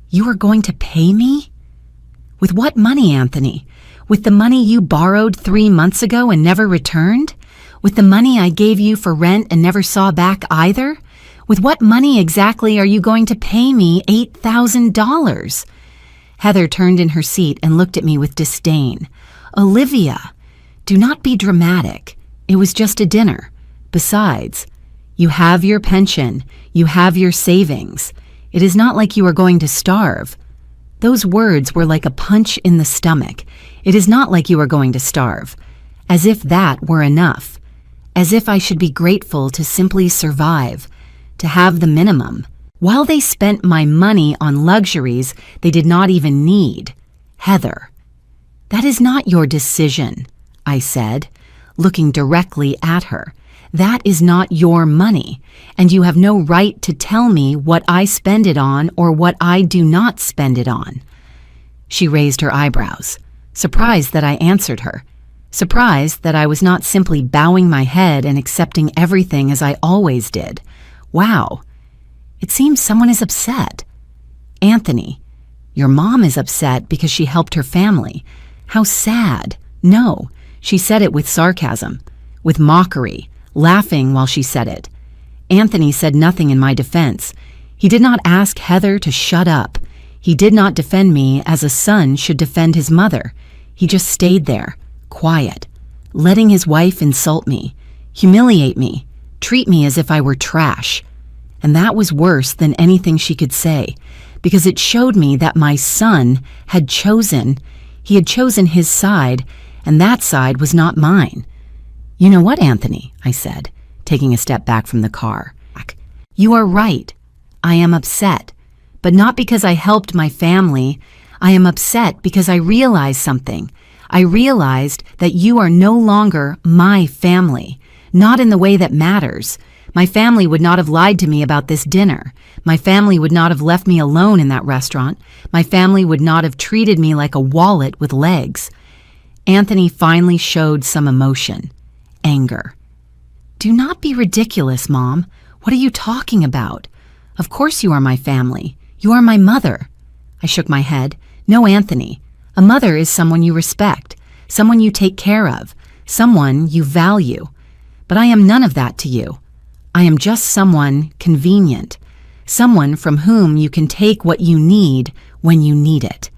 "You are going to pay me? With what money, Anthony? With the money you borrowed 3 months ago and never returned? With the money I gave you for rent and never saw back either? With what money exactly are you going to pay me $8,000? Heather turned in her seat and looked at me with disdain. "Olivia, do not be dramatic. It was just a dinner. Besides, you have your pension, you have your savings. It is not like you are going to starve." Those words were like a punch in the stomach. It is not like you are going to starve. As if that were enough. As if I should be grateful to simply survive, to have the minimum. While they spent my money on luxuries they did not even need. "Heather, that is not your decision," I said, looking directly at her. "That is not your money, and you have no right to tell me what I spend it on or what I do not spend it on." She raised her eyebrows, surprised that I answered her, surprised that I was not simply bowing my head and accepting everything as I always did. Wow, it seems someone is upset. "Anthony, your mom is upset because she helped her family. How sad." No, she said it with sarcasm, with mockery, laughing while she said it. Anthony said nothing in my defense. He did not ask Heather to shut up. He did not defend me as a son should defend his mother. He just stayed there, quiet, letting his wife insult me, humiliate me, treat me as if I were trash. And that was worse than anything she could say, because it showed me that my son had chosen his side, and that side was not mine. You know what, Anthony, I said, taking a step back from the car. You are right. I am upset, but not because I helped my family. I am upset because I realized something. I realized that you are no longer my family, not in the way that matters. My family would not have lied to me about this dinner. My family would not have left me alone in that restaurant. My family would not have treated me like a wallet with legs. Anthony finally showed some emotion. Anger. Do not be ridiculous, Mom. What are you talking about? Of course you are my family. You are my mother. I shook my head. No, Anthony. A mother is someone you respect, someone you take care of, someone you value. But I am none of that to you. I am just someone convenient, someone from whom you can take what you need when you need it.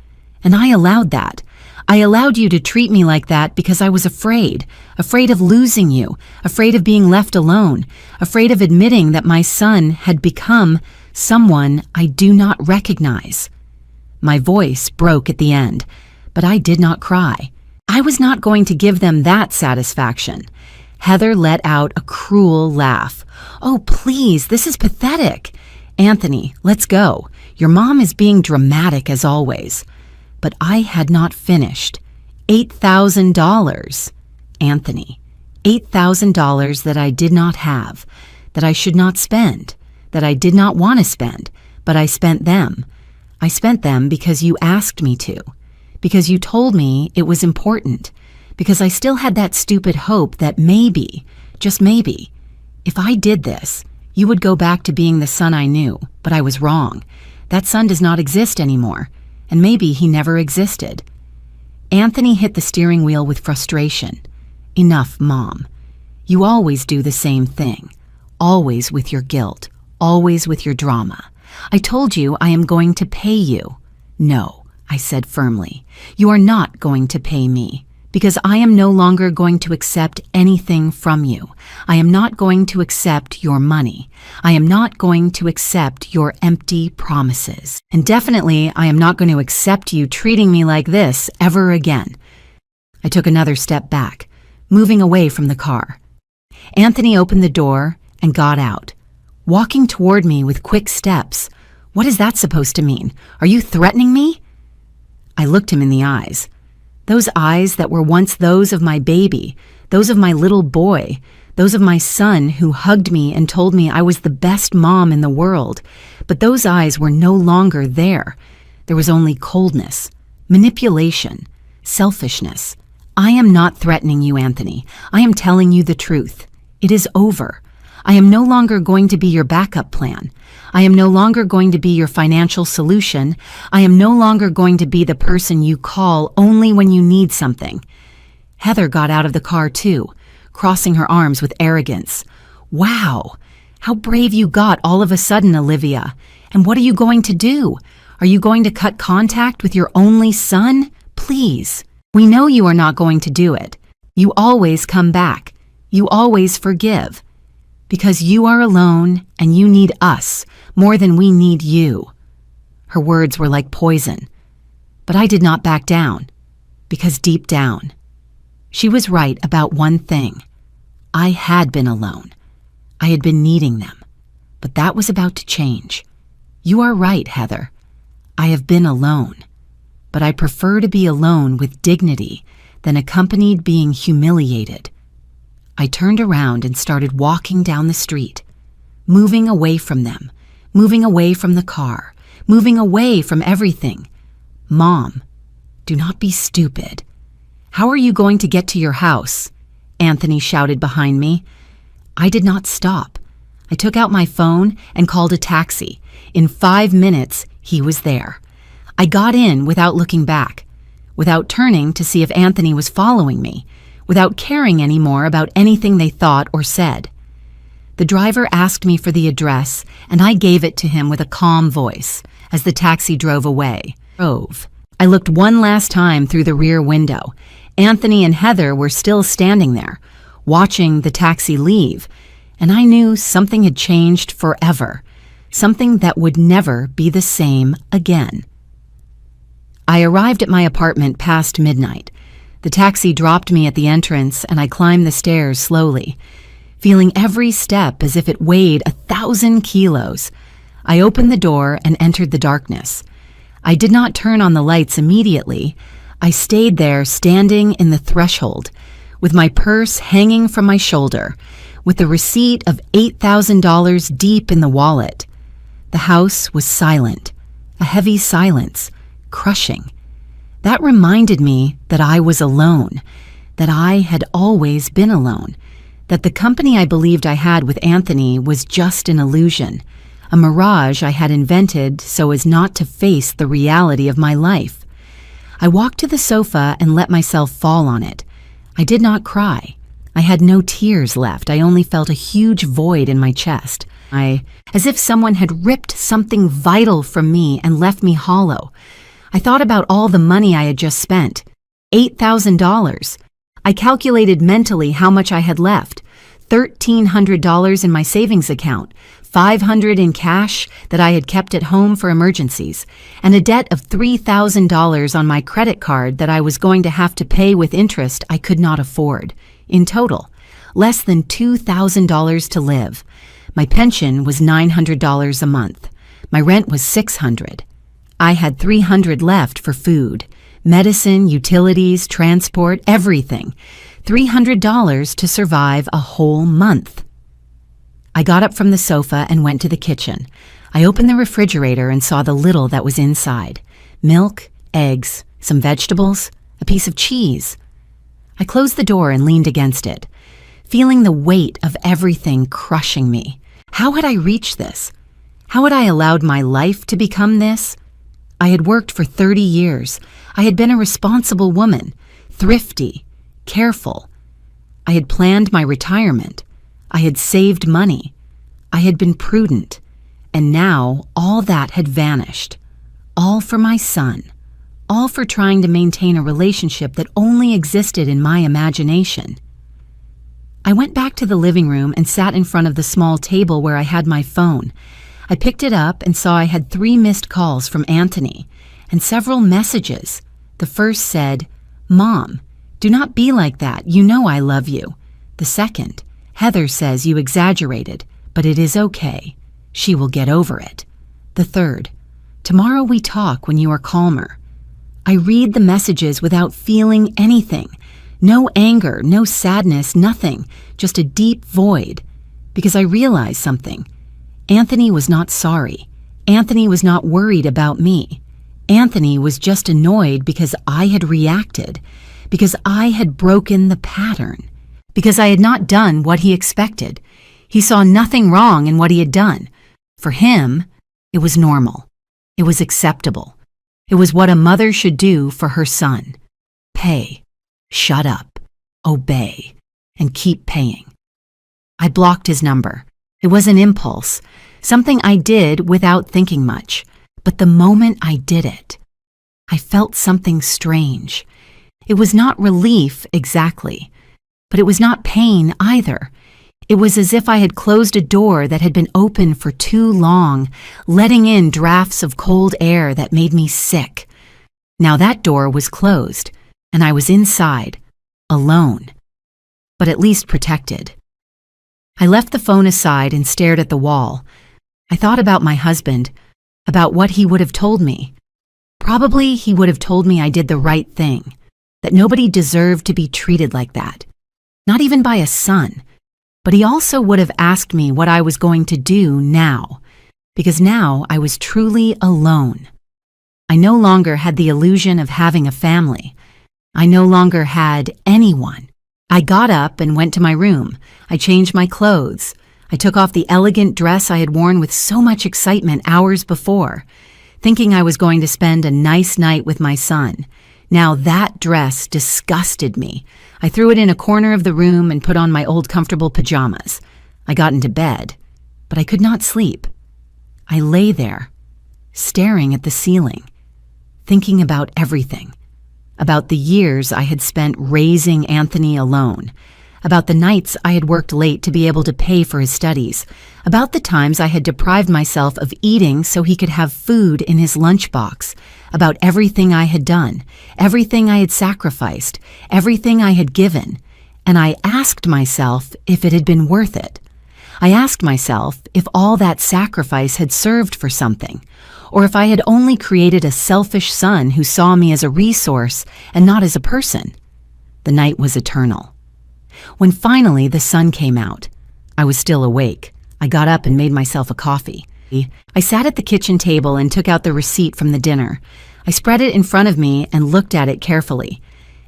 And I allowed that. I allowed you to treat me like that because I was afraid of losing you, afraid of being left alone, afraid of admitting that my son had become someone I do not recognize. My voice broke at the end, but I did not cry. I was not going to give them that satisfaction. Heather let out a cruel laugh. Oh, please, this is pathetic. Anthony, let's go. Your mom is being dramatic as always. But I had not finished. $8,000. Anthony, $8,000 that I did not have, that I should not spend, that I did not want to spend, but I spent them. I spent them because you asked me to, because you told me it was important, because I still had that stupid hope that maybe, just maybe, if I did this, you would go back to being the son I knew, but I was wrong. That son does not exist anymore, and maybe he never existed. Anthony hit the steering wheel with frustration. Enough, Mom. You always do the same thing, always with your guilt, always with your drama. I told you I am going to pay you. No, I said firmly, you are not going to pay me, because I am no longer going to accept anything from you. I am not going to accept your money. I am not going to accept your empty promises. And definitely, I am not going to accept you treating me like this ever again. I took another step back, moving away from the car. Anthony opened the door and got out, walking toward me with quick steps. What is that supposed to mean? Are you threatening me? I looked him in the eyes. Those eyes that were once those of my baby, those of my little boy, those of my son who hugged me and told me I was the best mom in the world. But those eyes were no longer there. There was only coldness, manipulation, selfishness. I am not threatening you, Anthony. I am telling you the truth. It is over. I am no longer going to be your backup plan. I am no longer going to be your financial solution. I am no longer going to be the person you call only when you need something. Heather got out of the car too, crossing her arms with arrogance. Wow, how brave you got all of a sudden, Olivia. And what are you going to do? Are you going to cut contact with your only son? Please. We know you are not going to do it. You always come back. You always forgive. Because you are alone and you need us more than we need you. Her words were like poison. But I did not back down, because deep down, she was right about one thing. I had been alone. I had been needing them. But that was about to change. You are right, Heather. I have been alone. But I prefer to be alone with dignity than accompanied being humiliated. I turned around and started walking down the street, moving away from them, moving away from the car, moving away from everything. Mom, do not be stupid. How are you going to get to your house? Anthony shouted behind me. I did not stop. I took out my phone and called a taxi. In 5 minutes, he was there. I got in without looking back, without turning to see if Anthony was following me, without caring anymore about anything they thought or said. The driver asked me for the address, and I gave it to him with a calm voice as the taxi drove away. I looked one last time through the rear window. Anthony and Heather were still standing there, watching the taxi leave, and I knew something had changed forever, something that would never be the same again. I arrived at my apartment past midnight. The taxi dropped me at the entrance, and I climbed the stairs slowly, feeling every step as if it weighed 1,000 kilos. I opened the door and entered the darkness. I did not turn on the lights immediately. I stayed there, standing in the threshold, with my purse hanging from my shoulder, with the receipt of $8,000 deep in the wallet. The house was silent, a heavy silence, crushing. That reminded me that I was alone, that I had always been alone, that the company I believed I had with Anthony was just an illusion, a mirage I had invented so as not to face the reality of my life. I walked to the sofa and let myself fall on it. I did not cry. I had no tears left. I only felt a huge void in my chest. As if someone had ripped something vital from me and left me hollow. I thought about all the money I had just spent. $8,000. I calculated mentally how much I had left. $1,300 in my savings account, $500 in cash that I had kept at home for emergencies, and a debt of $3,000 on my credit card that I was going to have to pay with interest I could not afford. In total, less than $2,000 to live. My pension was $900 a month. My rent was $600. I had $300 left for food, medicine, utilities, transport, everything. $300 to survive a whole month. I got up from the sofa and went to the kitchen. I opened the refrigerator and saw the little that was inside. Milk, eggs, some vegetables, a piece of cheese. I closed the door and leaned against it, feeling the weight of everything crushing me. How had I reached this? How had I allowed my life to become this? I had worked for 30 years. I had been a responsible woman, thrifty, careful. I had planned my retirement. I had saved money. I had been prudent. And now all that had vanished. All for my son. All for trying to maintain a relationship that only existed in my imagination. I went back to the living room and sat in front of the small table where I had my phone. I picked it up and saw I had 3 missed calls from Anthony and several messages. The first said, "Mom, do not be like that. You know I love you." The second, "Heather says you exaggerated, but it is okay. She will get over it." The third, "Tomorrow we talk when you are calmer." I read the messages without feeling anything. No anger, no sadness, nothing. Just a deep void. Because I realized something. Anthony was not sorry. Anthony was not worried about me. Anthony was just annoyed because I had reacted, because I had broken the pattern, because I had not done what he expected. He saw nothing wrong in what he had done. For him, it was normal. It was acceptable. It was what a mother should do for her son. Pay, shut up, obey, and keep paying. I blocked his number. It was an impulse, something I did without thinking much. But the moment I did it, I felt something strange. It was not relief exactly, but it was not pain either. It was as if I had closed a door that had been open for too long, letting in drafts of cold air that made me sick. Now that door was closed, and I was inside, alone, but at least protected. I left the phone aside and stared at the wall. I thought about my husband, about what he would have told me. Probably he would have told me I did the right thing, that nobody deserved to be treated like that, not even by a son. But he also would have asked me what I was going to do now, because now I was truly alone. I no longer had the illusion of having a family. I no longer had anyone. I got up and went to my room. I changed my clothes. I took off the elegant dress I had worn with so much excitement hours before, thinking I was going to spend a nice night with my son. Now that dress disgusted me. I threw it in a corner of the room and put on my old comfortable pajamas. I got into bed, but I could not sleep. I lay there, staring at the ceiling, thinking about everything, about the years I had spent raising Anthony alone, about the nights I had worked late to be able to pay for his studies, about the times I had deprived myself of eating so he could have food in his lunchbox, about everything I had done, everything I had sacrificed, everything I had given, and I asked myself if it had been worth it. I asked myself if all that sacrifice had served for something, or if I had only created a selfish son who saw me as a resource and not as a person. The night was eternal. When finally the sun came out, I was still awake. I got up and made myself a coffee. I sat at the kitchen table and took out the receipt from the dinner. I spread it in front of me and looked at it carefully.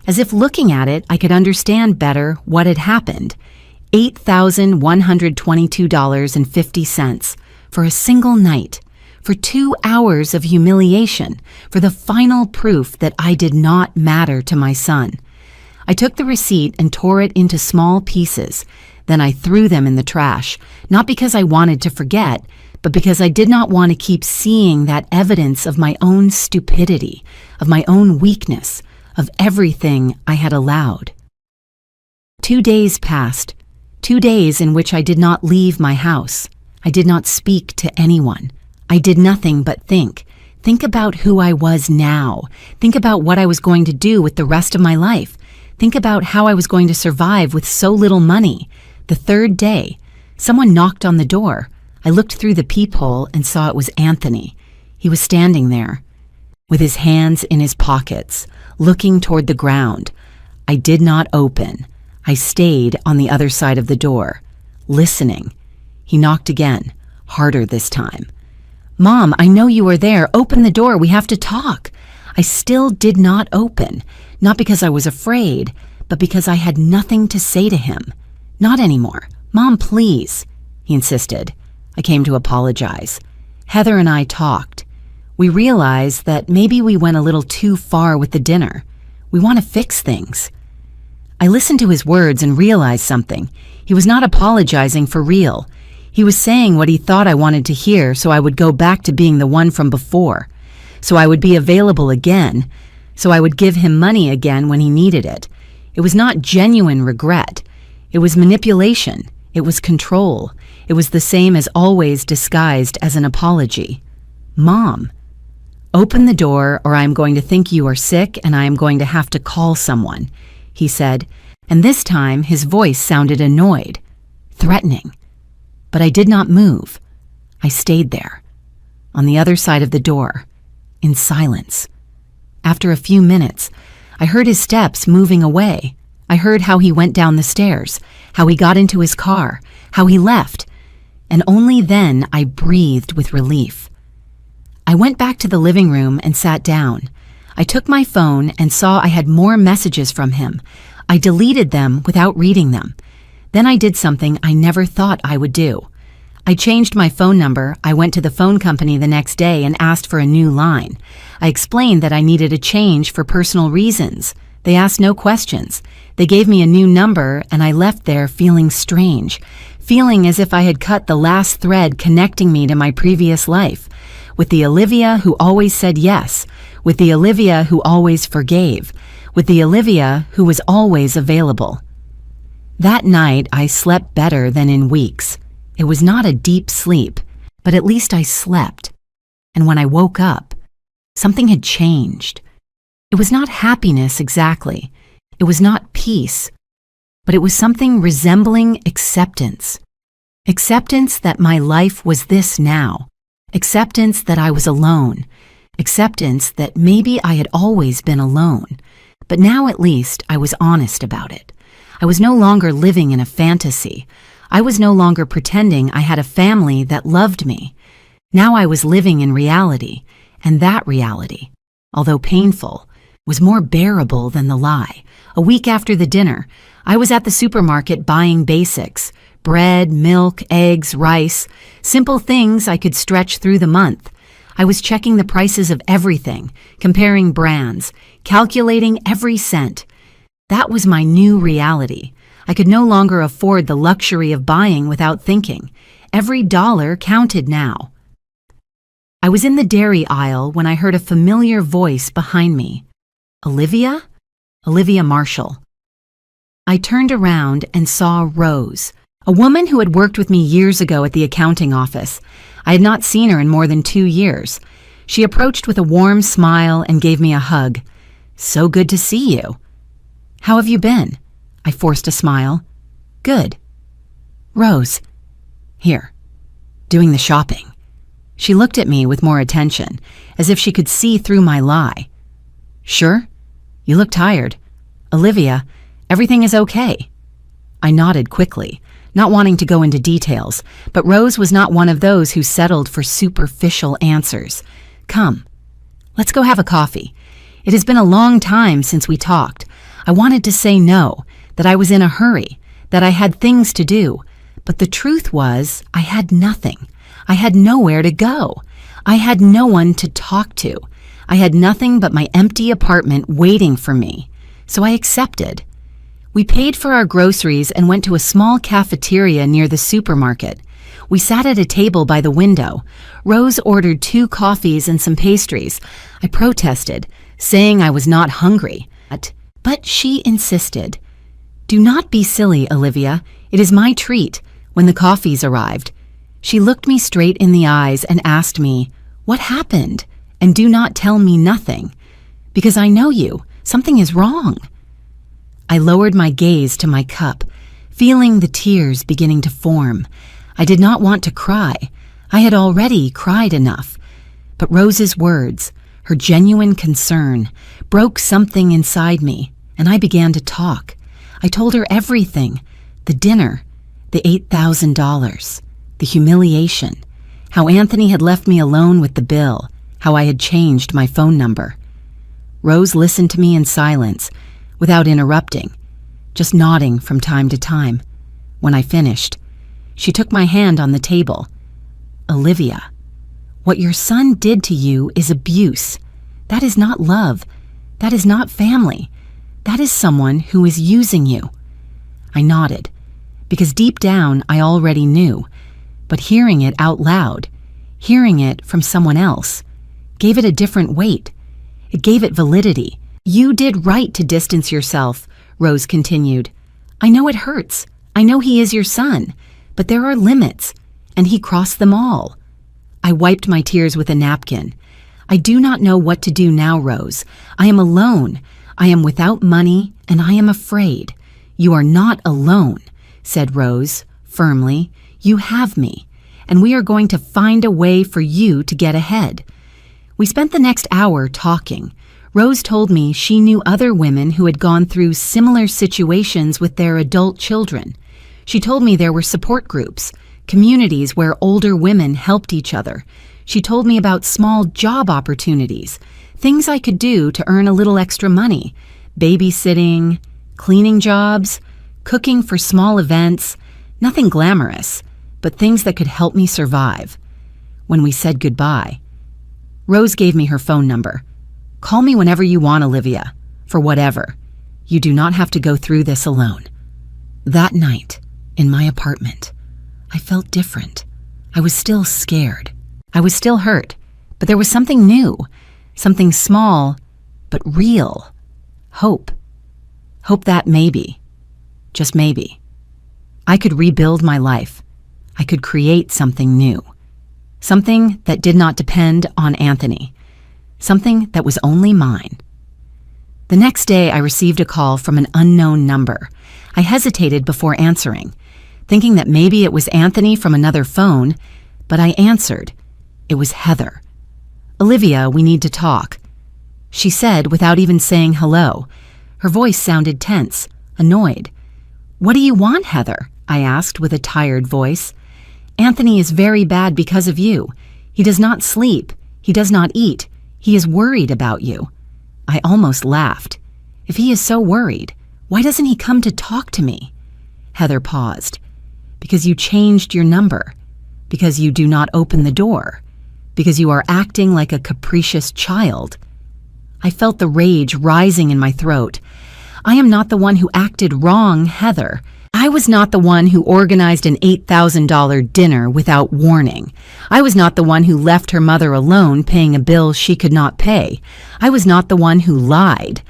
As if looking at it, I could understand better what had happened. $8,122.50 for a single night, for 2 hours of humiliation, for the final proof that I did not matter to my son. I took the receipt and tore it into small pieces. Then I threw them in the trash, not because I wanted to forget, but because I did not want to keep seeing that evidence of my own stupidity, of my own weakness, of everything I had allowed. 2 days passed, 2 days in which I did not leave my house. I did not speak to anyone. I did nothing but think. Think about who I was now. Think about what I was going to do with the rest of my life. Think about how I was going to survive with so little money. The third day, someone knocked on the door. I looked through the peephole and saw it was Anthony. He was standing there, with his hands in his pockets, looking toward the ground. I did not open. I stayed on the other side of the door, listening. He knocked again, harder this time. "Mom, I know you are there. Open the door. We have to talk." I still did not open, not because I was afraid, but because I had nothing to say to him. "Not anymore. Mom, please," he insisted. I came to apologize. Heather and I talked. We realized that maybe we went a little too far with the dinner. We want to fix things. I listened to his words and realized something. He was not apologizing for real. He was saying what he thought I wanted to hear so I would go back to being the one from before. So I would be available again. So I would give him money again when he needed it. It was not genuine regret. It was manipulation. It was control. It was the same as always disguised as an apology. "Mom, open the door or I am going to think you are sick and I am going to have to call someone," he said, and this time his voice sounded annoyed, threatening. But I did not move. I stayed there, on the other side of the door, in silence. After a few minutes, I heard his steps moving away. I heard how he went down the stairs, how he got into his car, how he left, and only then I breathed with relief. I went back to the living room and sat down. I took my phone and saw I had more messages from him. I deleted them without reading them. Then I did something I never thought I would do. I changed my phone number. I went to the phone company the next day and asked for a new line. I explained that I needed a change for personal reasons. They asked no questions. They gave me a new number and I left there feeling strange, feeling as if I had cut the last thread connecting me to my previous life, with the Olivia who always said yes, with the Olivia who always forgave, with the Olivia who was always available. That night I slept better than in weeks. It was not a deep sleep, but at least I slept. And when I woke up, something had changed. It was not happiness exactly. It was not peace, but it was something resembling acceptance. Acceptance that my life was this now. Acceptance that I was alone. Acceptance that maybe I had always been alone. But now at least I was honest about it. I was no longer living in a fantasy. I was no longer pretending I had a family that loved me. Now I was living in reality, and that reality, although painful, was more bearable than the lie. A week after the dinner, I was at the supermarket buying basics: bread, milk, eggs, rice, simple things I could stretch through the month. I was checking the prices of everything, comparing brands, calculating every cent. That was my new reality. I could no longer afford the luxury of buying without thinking. Every dollar counted now. I was in the dairy aisle when I heard a familiar voice behind me. Olivia? Olivia Marshall. I turned around and saw Rose, a woman who had worked with me years ago at the accounting office. I had not seen her in more than 2 years. She approached with a warm smile and gave me a hug. "So good to see you." "How have you been?" I forced a smile. "Good." "Rose." "Here. Doing the shopping." She looked at me with more attention, as if she could see through my lie. "Sure? You look tired. Olivia, everything is okay." I nodded quickly, not wanting to go into details, but Rose was not one of those who settled for superficial answers. "Come, let's go have a coffee. It has been a long time since we talked. I wanted to say no, that I was in a hurry, that I had things to do, but the truth was I had nothing. I had nowhere to go. I had no one to talk to. I had nothing but my empty apartment waiting for me, so I accepted. We paid for our groceries and went to a small cafeteria near the supermarket. We sat at a table by the window. Rose ordered 2 coffees and some pastries. I protested, saying I was not hungry. But she insisted. "Do not be silly, Olivia. It is my treat," when the coffees arrived. She looked me straight in the eyes and asked me, "What happened? And do not tell me nothing. Because I know you. Something is wrong." I lowered my gaze to my cup, feeling the tears beginning to form. I did not want to cry. I had already cried enough. But Rose's words, her genuine concern, broke something inside me, and I began to talk. I told her everything: the dinner, the $8,000, the humiliation, how Anthony had left me alone with the bill, how I had changed my phone number. Rose listened to me in silence, without interrupting, just nodding from time to time. When I finished, she took my hand on the table. "Olivia, what your son did to you is abuse. That is not love. That is not family. That is someone who is using you." I nodded, because deep down I already knew, but hearing it out loud, hearing it from someone else, gave it a different weight. It gave it validity. "You did right to distance yourself," Rose continued. "I know it hurts. I know he is your son, but there are limits, and he crossed them all." I wiped my tears with a napkin. "I do not know what to do now, Rose. I am alone. I am without money, and I am afraid." "You are not alone," said Rose, firmly. "You have me, and we are going to find a way for you to get ahead." We spent the next hour talking. Rose told me she knew other women who had gone through similar situations with their adult children. She told me there were support groups, communities where older women helped each other. She told me about small job opportunities, things I could do to earn a little extra money: babysitting, cleaning jobs, cooking for small events, nothing glamorous, but things that could help me survive. When we said goodbye, Rose gave me her phone number. "Call me whenever you want, Olivia, for whatever. You do not have to go through this alone." That night, in my apartment, I felt different. I was still scared. I was still hurt, but there was something new, something small, but real. Hope. Hope that maybe, just maybe, I could rebuild my life. I could create something new. Something that did not depend on Anthony. Something that was only mine. The next day, I received a call from an unknown number. I hesitated before answering, thinking that maybe it was Anthony from another phone, but I answered. It was Heather. "Olivia, we need to talk," she said without even saying hello. Her voice sounded tense, annoyed. "What do you want, Heather?" I asked with a tired voice. "Anthony is very bad because of you. He does not sleep. He does not eat. He is worried about you." I almost laughed. If he is so worried, why doesn't he come to talk to me? Heather paused. "Because you changed your number. Because you do not open the door. Because you are acting like a capricious child." I felt the rage rising in my throat. "I am not the one who acted wrong, Heather. I was not the one who organized an $8,000 dinner without warning. I was not the one who left her mother alone paying a bill she could not pay. I was not the one who lied."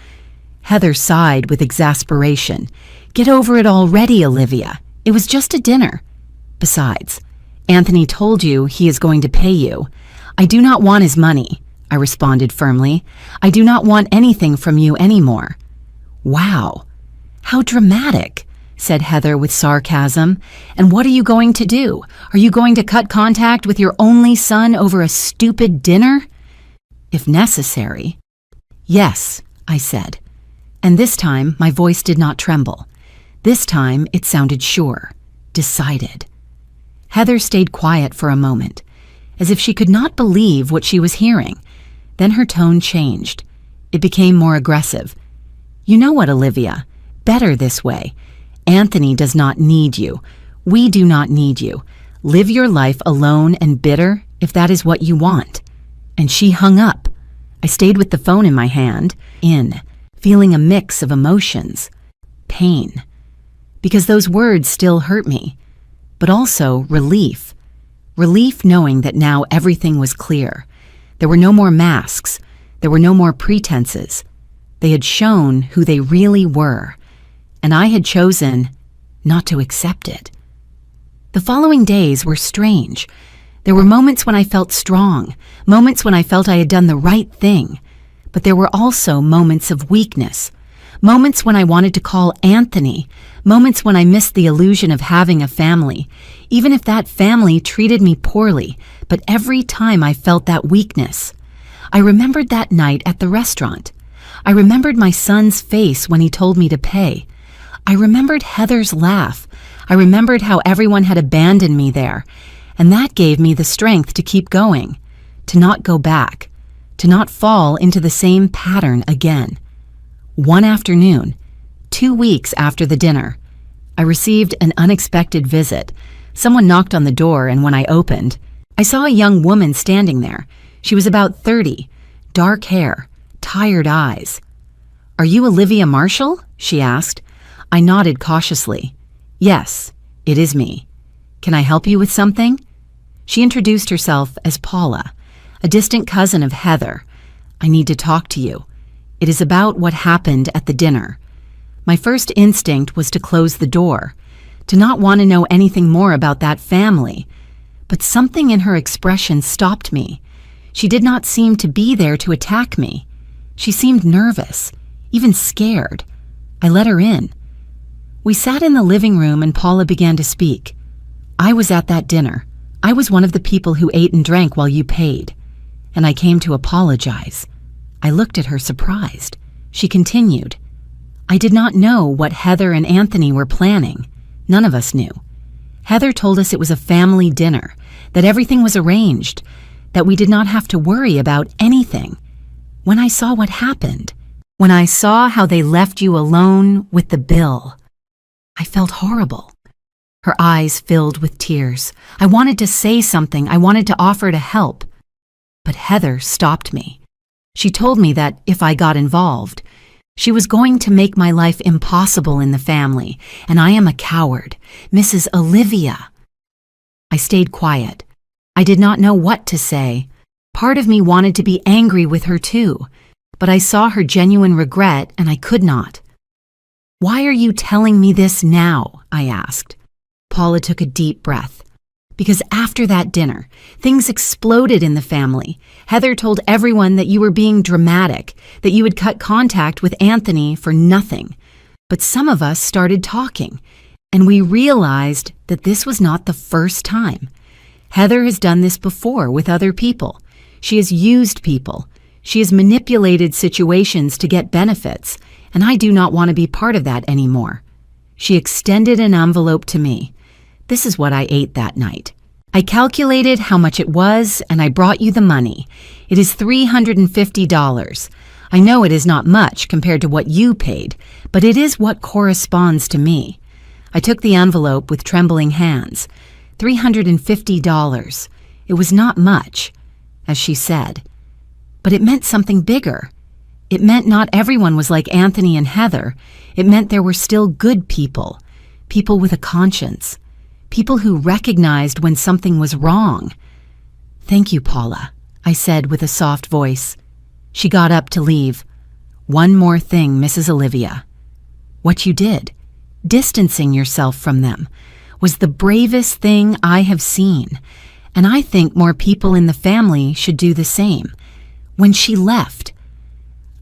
Heather sighed with exasperation. Get over it already, Olivia. It was just a dinner. Besides, Anthony told you he is going to pay you. I do not want his money, I responded firmly. I do not want anything from you anymore. Wow, how dramatic, said Heather with sarcasm. And what are you going to do? Are you going to cut contact with your only son over a stupid dinner? If necessary. Yes, I said. And this time my voice did not tremble. This time it sounded sure, decided. Heather stayed quiet for a moment, as if she could not believe what she was hearing. Then her tone changed. It became more aggressive. You know what, Olivia? Better this way. Anthony does not need you. We do not need you. Live your life alone and bitter if that is what you want. And she hung up. I stayed with the phone in my hand, feeling a mix of emotions. Pain. Because those words still hurt me. But also relief. Relief knowing that now everything was clear. There were no more masks. There were no more pretenses. They had shown who they really were. And I had chosen not to accept it. The following days were strange. There were moments when I felt strong, moments when I felt I had done the right thing. But there were also moments of weakness, moments when I wanted to call Anthony, moments when I missed the illusion of having a family, even if that family treated me poorly, but every time I felt that weakness. I remembered that night at the restaurant. I remembered my son's face when he told me to pay. I remembered Heather's laugh. I remembered how everyone had abandoned me there, and that gave me the strength to keep going, to not go back, to not fall into the same pattern again. One afternoon, 2 weeks after the dinner, I received an unexpected visit. Someone knocked on the door, and when I opened, I saw a young woman standing there. She was about 30, dark hair, tired eyes. "Are you Olivia Marshall?" she asked. I nodded cautiously. "Yes, it is me. Can I help you with something?" She introduced herself as Paula, a distant cousin of Heather. "I need to talk to you. It is about what happened at the dinner." My first instinct was to close the door, to not want to know anything more about that family. But something in her expression stopped me. She did not seem to be there to attack me. She seemed nervous, even scared. I let her in. We sat in the living room and Paula began to speak. "I was at that dinner. I was one of the people who ate and drank while you paid. And I came to apologize." I looked at her surprised. She continued, "I did not know what Heather and Anthony were planning. None of us knew. Heather told us it was a family dinner, that everything was arranged, that we did not have to worry about anything. When I saw what happened, when I saw how they left you alone with the bill, I felt horrible." Her eyes filled with tears. I wanted to say something. I wanted to offer to help. But Heather stopped me. She told me that if I got involved, she was going to make my life impossible in the family, and I am a coward, Mrs. Olivia. I stayed quiet. I did not know what to say. Part of me wanted to be angry with her too, but I saw her genuine regret and I could not. "Why are you telling me this now?" I asked. Paula took a deep breath. "Because after that dinner, things exploded in the family. Heather told everyone that you were being dramatic, that you had cut contact with Anthony for nothing. But some of us started talking, and we realized that this was not the first time. Heather has done this before with other people. She has used people. She has manipulated situations to get benefits, and I do not want to be part of that anymore." She extended an envelope to me. "This is what I ate that night. I calculated how much it was, and I brought you the money. It is $350. I know it is not much compared to what you paid, but it is what corresponds to me." I took the envelope with trembling hands. $350. It was not much, as she said. But it meant something bigger. It meant not everyone was like Anthony and Heather. It meant there were still good people, people with a conscience, people who recognized when something was wrong. "Thank you, Paula," I said with a soft voice. She got up to leave. One more thing, Mrs. Olivia. What you did, distancing yourself from them, was the bravest thing I have seen, and I think more people in the family should do the same. When she left,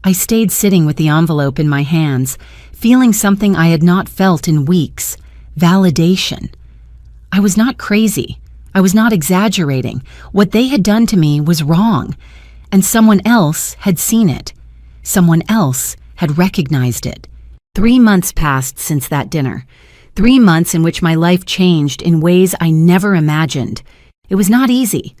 I stayed sitting with the envelope in my hands, feeling something I had not felt in weeks: validation. I was not crazy. I was not exaggerating. What they had done to me was wrong, and someone else had seen it. Someone else had recognized it. 3 months passed since that dinner. 3 months in which my life changed in ways I never imagined. It was not easy.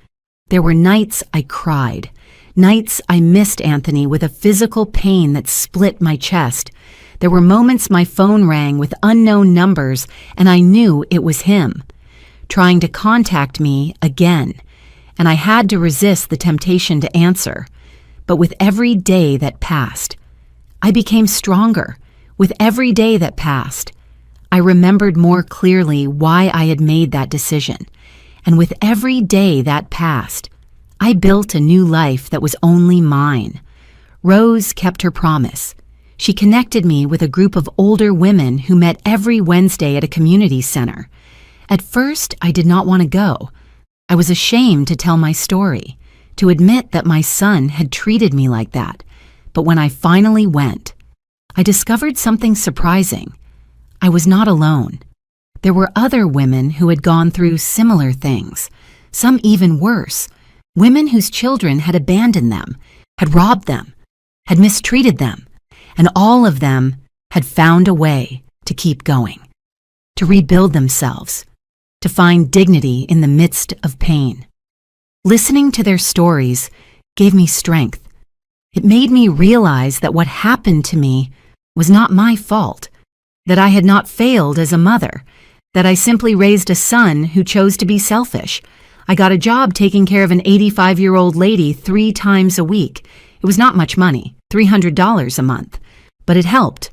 There were nights I cried. Nights I missed Anthony with a physical pain that split my chest. There were moments my phone rang with unknown numbers and I knew it was him, trying to contact me again, and I had to resist the temptation to answer. But with every day that passed, I became stronger. With every day that passed, I remembered more clearly why I had made that decision. And with every day that passed, I built a new life that was only mine. Rose kept her promise. She connected me with a group of older women who met every Wednesday at a community center. At first, I did not want to go. I was ashamed to tell my story, to admit that my son had treated me like that. But when I finally went, I discovered something surprising. I was not alone. There were other women who had gone through similar things, some even worse, women whose children had abandoned them, had robbed them, had mistreated them, and all of them had found a way to keep going, to rebuild themselves, to find dignity in the midst of pain. Listening to their stories gave me strength. It made me realize that what happened to me was not my fault, that I had not failed as a mother, that I simply raised a son who chose to be selfish. I got a job taking care of an 85-year-old lady 3 times a week. It was not much money, $300 a month, but it helped.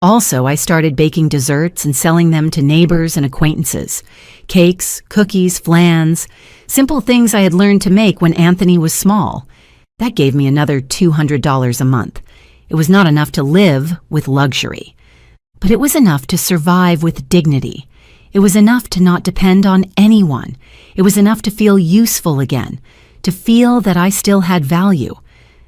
Also, I started baking desserts and selling them to neighbors and acquaintances. Cakes, cookies, flans, simple things I had learned to make when Anthony was small. That gave me another $200 a month. It was not enough to live with luxury, but it was enough to survive with dignity. It was enough to not depend on anyone. It was enough to feel useful again, to feel that I still had value,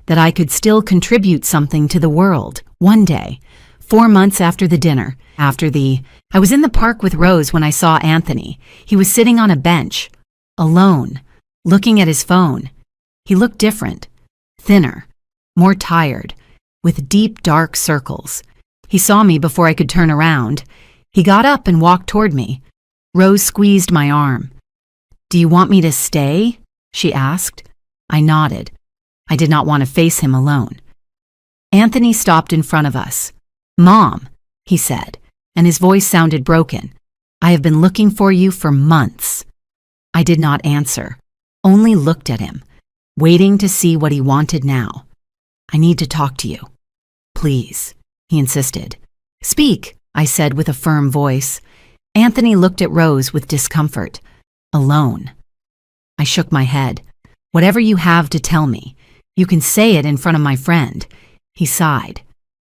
that I could still contribute something to the world. One day, 4 months after the dinner, I was in the park with Rose when I saw Anthony. He was sitting on a bench, alone, looking at his phone. He looked different, thinner, more tired, with deep dark circles. He saw me before I could turn around. He got up and walked toward me. Rose squeezed my arm. "Do you want me to stay?" she asked. I nodded. I did not want to face him alone. Anthony stopped in front of us. "Mom," he said, and his voice sounded broken. "I have been looking for you for months." I did not answer, only looked at him, waiting to see what he wanted now. "I need to talk to you." "Please," he insisted. "Speak," I said with a firm voice. Anthony looked at Rose with discomfort. "Alone." I shook my head. "Whatever you have to tell me, you can say it in front of my friend." He sighed,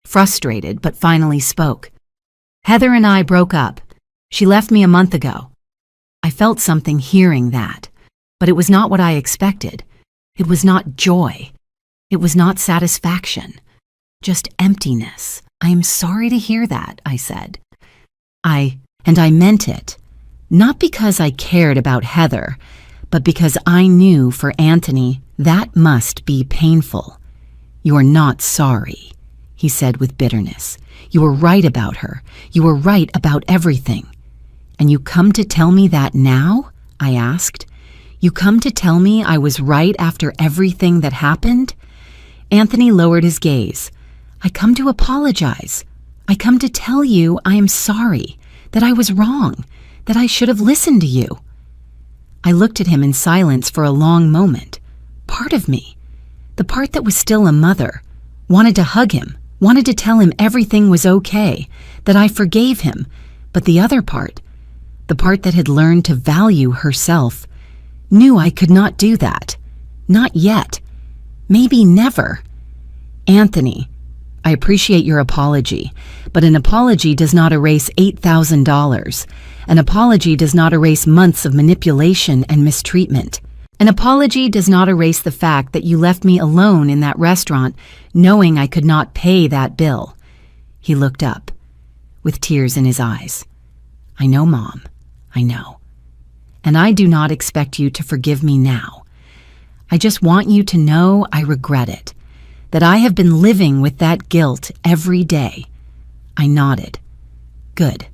frustrated, but finally spoke. "Heather and I broke up. She left me a month ago." I felt something hearing that, but it was not what I expected. It was not joy. It was not satisfaction. Just emptiness. "I am sorry to hear that," I said. I meant it. Not because I cared about Heather, but because I knew for Anthony that must be painful. "You are not sorry," he said with bitterness. "You were right about her. You were right about everything." "And you come to tell me that now?" I asked. "You come to tell me I was right after everything that happened?" Anthony lowered his gaze. "I come to apologize. I come to tell you I am sorry, that I was wrong, that I should have listened to you." I looked at him in silence for a long moment. Part of me, the part that was still a mother, wanted to hug him, wanted to tell him everything was okay, that I forgave him, but the other part, the part that had learned to value herself, knew I could not do that. Not yet. Maybe never. "Anthony," I appreciate your apology, but an apology does not erase $8,000. An apology does not erase months of manipulation and mistreatment. An apology does not erase the fact that you left me alone in that restaurant, knowing I could not pay that bill." He looked up, with tears in his eyes. "I know, Mom. I know. And I do not expect you to forgive me now. I just want you to know I regret it, that I have been living with that guilt every day." I nodded. "Good.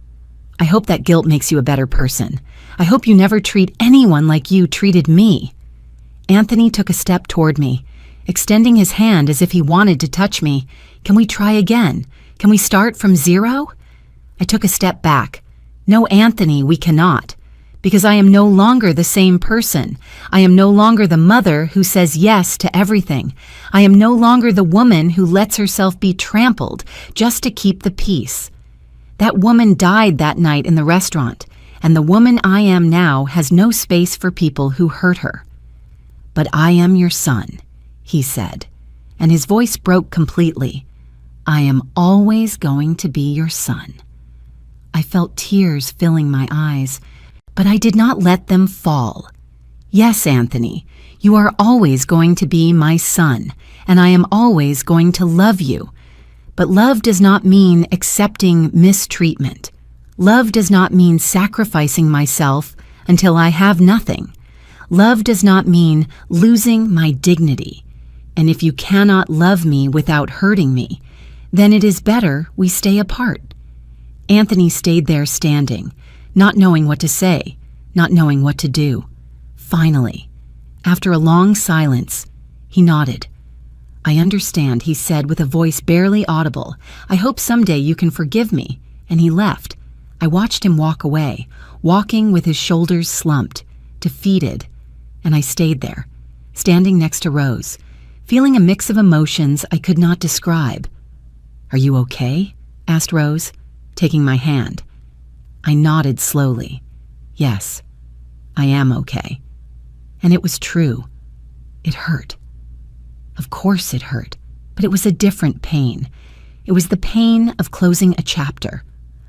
I hope that guilt makes you a better person. I hope you never treat anyone like you treated me." Anthony took a step toward me, extending his hand as if he wanted to touch me. "Can we try again? Can we start from zero?" I took a step back. "No, Anthony, we cannot. Because I am no longer the same person. I am no longer the mother who says yes to everything. I am no longer the woman who lets herself be trampled just to keep the peace. That woman died that night in the restaurant, and the woman I am now has no space for people who hurt her. But I am your son," he said, and his voice broke completely. "I am always going to be your son." I felt tears filling my eyes, but I did not let them fall. "Yes, Anthony, you are always going to be my son, and I am always going to love you. But love does not mean accepting mistreatment. Love does not mean sacrificing myself until I have nothing. Love does not mean losing my dignity. And if you cannot love me without hurting me, then it is better we stay apart." Anthony stayed there standing, not knowing what to say, not knowing what to do. Finally, after a long silence, he nodded. "I understand," he said with a voice barely audible. "I hope someday you can forgive me." And he left. I watched him walk away, walking with his shoulders slumped, defeated, and I stayed there, standing next to Rose, feeling a mix of emotions I could not describe. "Are you okay?" asked Rose, taking my hand. I nodded slowly. "Yes, I am okay." And it was true. It hurt. Of course it hurt, but it was a different pain. It was the pain of closing a chapter,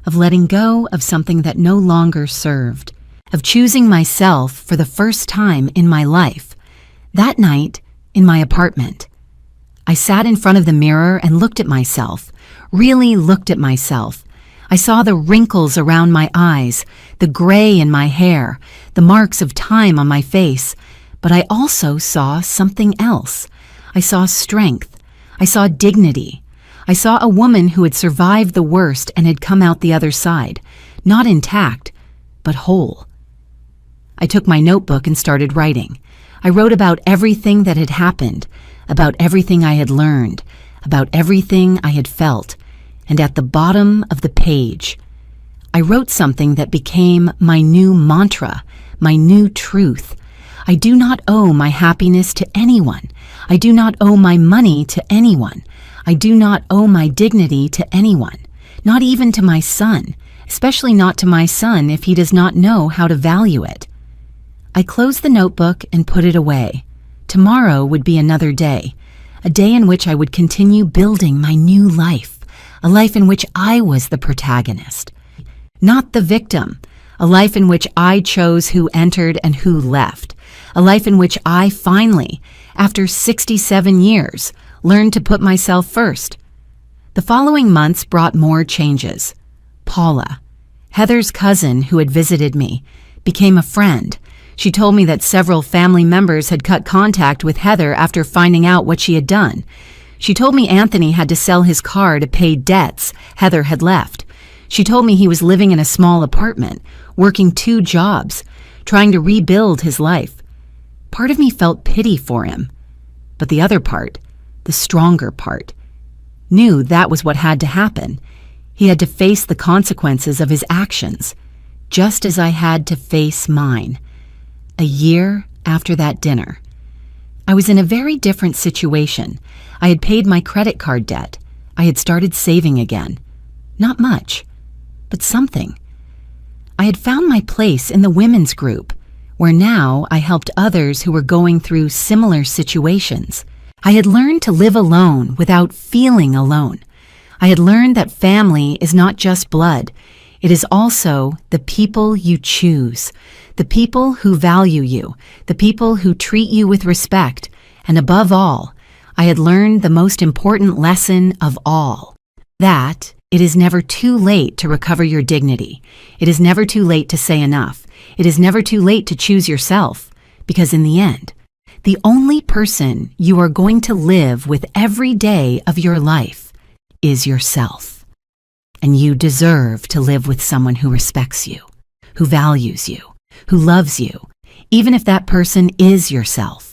of letting go of something that no longer served, of choosing myself for the first time in my life. That night, in my apartment, I sat in front of the mirror and looked at myself, really looked at myself. I saw the wrinkles around my eyes, the gray in my hair, the marks of time on my face, but I also saw something else. I saw strength. I saw dignity. I saw a woman who had survived the worst and had come out the other side, not intact, but whole. I took my notebook and started writing. I wrote about everything that had happened, about everything I had learned, about everything I had felt, and at the bottom of the page, I wrote something that became my new mantra, my new truth. I do not owe my happiness to anyone. I do not owe my money to anyone. I do not owe my dignity to anyone, not even to my son, especially not to my son if he does not know how to value it. I closed the notebook and put it away. Tomorrow would be another day, a day in which I would continue building my new life, a life in which I was the protagonist, not the victim, a life in which I chose who entered and who left, a life in which I finally, after 67 years, learned to put myself first. The following months brought more changes. Paula, Heather's cousin who had visited me, became a friend. She told me that several family members had cut contact with Heather after finding out what she had done. She told me Anthony had to sell his car to pay debts Heather had left. She told me he was living in a small apartment, working 2 jobs, trying to rebuild his life. Part of me felt pity for him, but the other part, the stronger part, knew that was what had to happen. He had to face the consequences of his actions, just as I had to face mine. A year after that dinner, I was in a very different situation. I had paid my credit card debt. I had started saving again. Not much, but something. I had found my place in the women's group, where now I helped others who were going through similar situations. I had learned to live alone without feeling alone. I had learned that family is not just blood. It is also the people you choose, the people who value you, the people who treat you with respect, and above all, I had learned the most important lesson of all, that it is never too late to recover your dignity. It is never too late to say enough. It is never too late to choose yourself, because in the end, the only person you are going to live with every day of your life is yourself. And you deserve to live with someone who respects you, who values you, who loves you, even if that person is yourself.